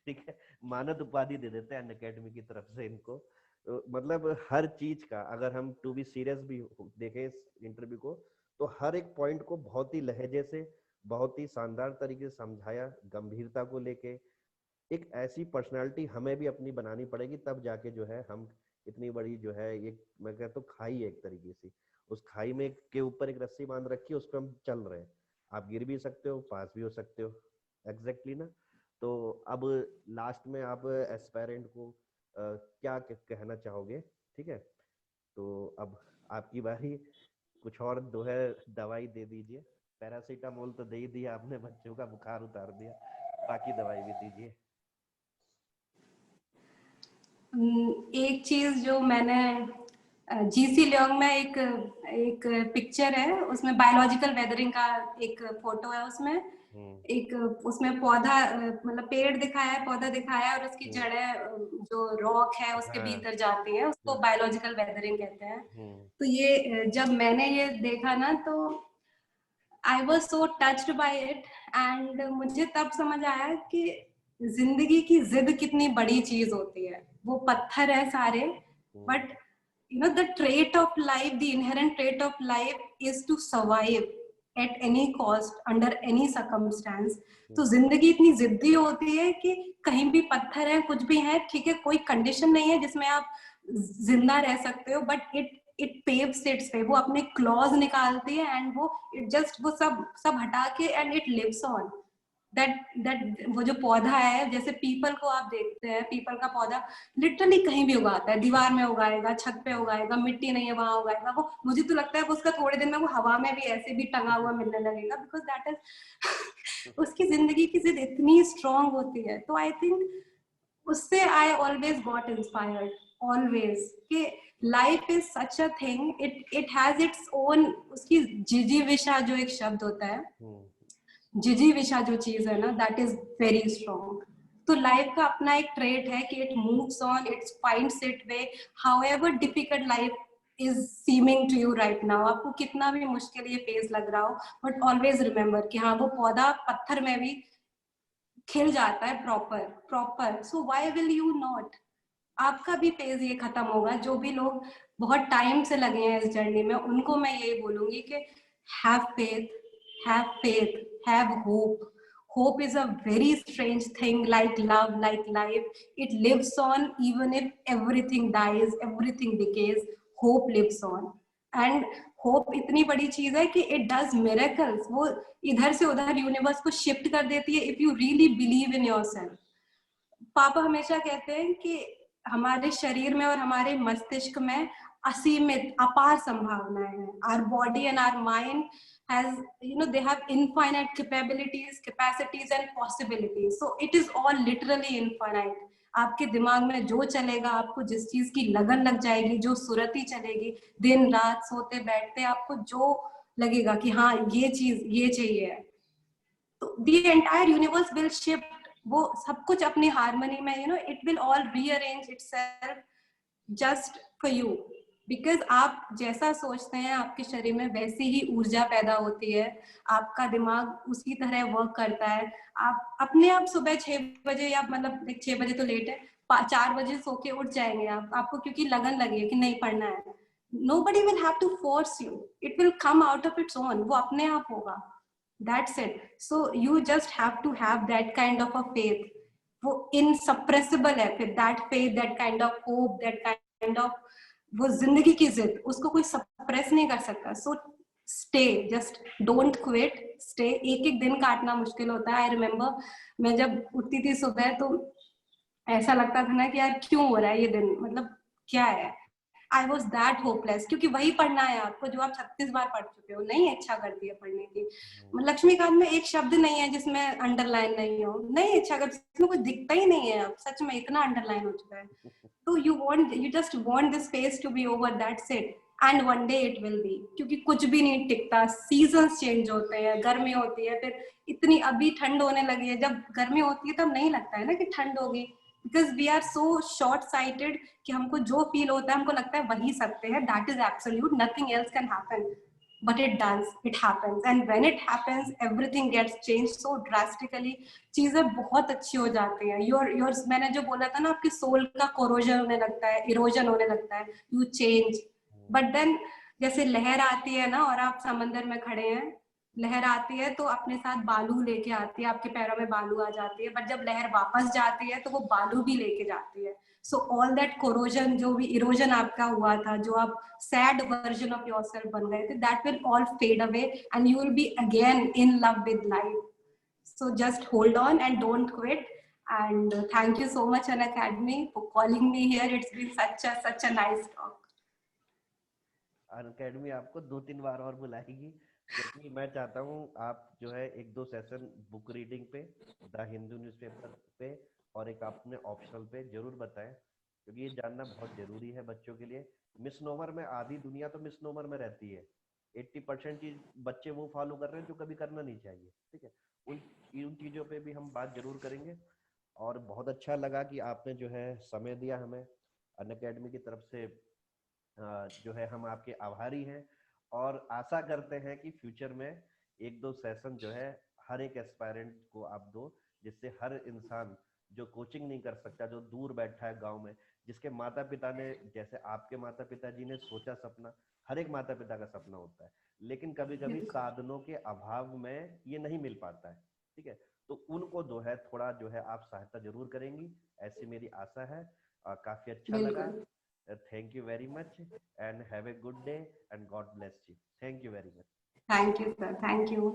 ठीक है, मानद उपाधि दे देते हैं अनअकैडमी की तरफ से इनको. मतलब हर चीज का अगर हम टू बी सीरियस भी देखें इस इंटरव्यू को तो हर एक पॉइंट को बहुत ही लहजे से, बहुत ही शानदार तरीके से समझाया, गंभीरता को लेके. एक ऐसी पर्सनालिटी हमें भी अपनी बनानी पड़ेगी तब जाके जो है हम इतनी बड़ी जो है एक, मैं कहता हूँ खाई है एक तरीके से, उस खाई में के ऊपर एक रस्सी बांध रखी है, उस पर हम चल रहे हैं. आप गिर भी सकते हो, पास भी हो सकते हो. एग्जैक्टली ना. तो अब लास्ट में आप एस्पायरेंट को क्या कहना चाहोगे? ठीक है, तो अब आपकी बारी. कुछ और दो है दवाई दे दीजिए. पैरासीटामोल तो दे ही दिया आपने, बच्चों का बुखार उतार दिया, बाकी दवाई भी दीजिए. एक चीज जो मैंने जीसी लियोंग में एक पिक्चर है, उसमें बायोलॉजिकल वेदरिंग का एक फोटो है. उसमें एक उसमें पौधा मतलब पेड़ दिखाया है, पौधा दिखाया है और उसकी जड़ें जो रॉक है उसके भीतर जाती है, उसको बायोलॉजिकल वेदरिंग कहते हैं. तो ये जब मैंने ये देखा ना तो I was so touched bye it and मुझे तब समझ आया कि जिंदगी की जिद कितनी बड़ी चीज होती है. वो पत्थर है सारे, but you know the trait of life, the inherent trait of life is to survive at any cost, under any circumstance. तो जिंदगी इतनी जिद्दी होती है कि कहीं भी पत्थर है, कुछ भी है, ठीक है, कोई कंडीशन नहीं है जिसमें आप जिंदा रह सकते हो, बट इट पेव्स इट्स वे. वो अपने क्लॉज निकालती है एंड वो इट जस्ट वो सब हटा के and it lives on. That वो जो पौधा है, जैसे पीपल को आप देखते हैं, पीपल का पौधा लिटरली कहीं भी उगाता है, दीवार में उगाएगा, छत पे उगाएगा, मिट्टी नहीं है वहां उगाएगा। वो मुझे तो लगता है वो उसका थोड़े दिन में वो हवा में भी ऐसे भी टंगा हुआ मिलने लगेगा, बिकॉज दैट इज उसकी जिंदगी की जिद इतनी स्ट्रांग होती है। तो आई थिंक उससे I always got inspired, always, कि life is such a thing, it has its own, उसकी जिजीविषा जो एक शब्द होता है, जिजीविषा जो चीज है ना, दैट इज वेरी स्ट्रॉन्ग। तो लाइफ का अपना एक ट्रेट है कि it moves on, it finds it way, however difficult life is seeming to you right now, आपको कितना भी मुश्किल ये फेज लग रहा हो, बट ऑलवेज रिमेम्बर कि हाँ वो पौधा पत्थर में भी खिल जाता है proper proper. So why will you not? आपका भी फेज ये खत्म होगा। जो भी लोग बहुत टाइम से लगे हैं इस जर्नी में, उनको मैं यही बोलूंगी कि have faith, have faith, have hope. Hope is a very strange thing, like love, like life. It lives on even if everything dies, everything decays. Hope lives on. And hope इतनी बड़ी चीज है कि इट डज मिरेकल्स। वो इधर से उधर universe को शिफ्ट कर देती है if you really believe in yourself. पापा हमेशा कहते हैं कि हमारे शरीर में और हमारे मस्तिष्क में असीमित अपार संभावनाएं हैं। Our body and our mind has, you know, they have infinite capabilities, capacities and possibilities, so it is all literally infinite. आपके दिमाग में जो चलेगा, आपको जिस चीज की लगन लग जाएगी, जो सुरती चलेगी, दिन रात सोते बैठते आपको जो लगेगा कि हाँ ये चीज ये चाहिए, तो the entire universe will shift, वो सब कुछ अपनी हारमोनी में, you know, it will all rearrange itself just for you, because आप जैसा सोचते हैं आपके शरीर में वैसी ही ऊर्जा पैदा होती है, आपका दिमाग उसी तरह वर्क करता है। आप अपने आप सुबह 6 बजे, या मतलब 6 बजे तो लेट है, 4 बजे सो के उठ जाएंगे आप, आपको क्योंकि लगन लगी है कि नहीं पढ़ना है। nobody will have to force you, it will come out of its own, वो अपने आप होगा, that's it. So you just have to have that kind of a faith, वो इनसप्रेसिबल है फिर, that faith, that kind of hope, that kind of वो जिंदगी की जिद, उसको कोई सप्रेस नहीं कर सकता। So stay, just don't quit, stay. एक एक दिन काटना मुश्किल होता है। आई रिमेम्बर मैं जब उठती थी सुबह तो ऐसा लगता था ना कि यार क्यों हो रहा है ये दिन, मतलब क्या है। आई वॉज दैट होपलेस, क्योंकि वही पढ़ना है आपको जो आप 36 बार पढ़ चुके हो, नहीं इच्छा करती है पढ़ने की। लक्ष्मीकांत में एक शब्द नहीं है जिसमें अंडरलाइन नहीं हो, नहीं इच्छा करती, इसमें कुछ दिखता ही नहीं है, अब सच में इतना अंडरलाइन हो चुका है। तो you just want this phase to be over, that's it, and one day it will be, क्योंकि कुछ भी नहीं टिकता, सीजन्स चेंज होते हैं, गर्मी होती है, फिर इतनी अभी ठंड होने लगी है, जब गर्मी होती है तब नहीं लगता है ना कि ठंड होगी, because we are so short sighted कि हमको जो फील होता है हमको लगता है वही सत्य है, that is absolute, nothing else can happen, but it does, it happens, and when it happens everything gets changed so drastically, चीजें बहुत अच्छी हो जाती हैं। योर मैंने जो बोला था ना, आपकी सोल का कोरोजन होने लगता है, इरोजन होने लगता है, यू चेंज। बट देन जैसे लहर आती है ना, और आप समंदर में खड़े हैं, लहर आती है तो अपने साथ बालू लेके आती है, आपके पैरों में बालू आ जाती है, बट जब लहर वापस जाती है तो वो बालू भी लेके जाती है। सो ऑल दैट कोरोजन, जो भी इरोजन आपका हुआ था, जो आप सैड वर्जन ऑफ योरसेल्फ बन गए थे, that will all fade away and you will be again in love with life. So just hold on and don't quit. And thank you so much, Unacademy, for calling me here. It's been such a nice talk. Unacademy आपको 2-3 बार और बुलाएगी, क्योंकि मैं चाहता हूँ आप जो है 1-2 session book reading पे, द हिंदू न्यूज़पेपर पे, और एक आपने ऑप्शनल पे जरूर बताएं, क्योंकि ये जानना बहुत जरूरी है बच्चों के लिए। मिसनोमर में आधी दुनिया तो मिसनोमर में रहती है, 80% चीज बच्चे वो फॉलो कर रहे हैं जो कभी करना नहीं चाहिए। ठीक है, उन उन चीजों पे भी हम बात जरूर करेंगे। और बहुत अच्छा लगा कि आपने जो है समय दिया हमें। अनअकैडमी की तरफ से जो है हम आपके आभारी हैं, और आशा करते हैं कि फ्यूचर में 1-2 सेशन जो है हर एक एस्पायरेंट को आप दो, जिससे हर इंसान जो कोचिंग नहीं कर सकता, जो दूर बैठा है गांव में, जिसके माता पिता ने, जैसे आपके माता पिताजी ने सोचा सपना, हर एक माता पिता का सपना होता है, लेकिन कभी कभी साधनों के अभाव में ये नहीं मिल पाता है। ठीक है, तो उनको जो है थोड़ा जो है आप सहायता जरूर करेंगी, ऐसी मेरी आशा है। काफी अच्छा लगा। Thank you very much and have a good day and God bless you. Thank you very much. Thank you, sir. Thank you.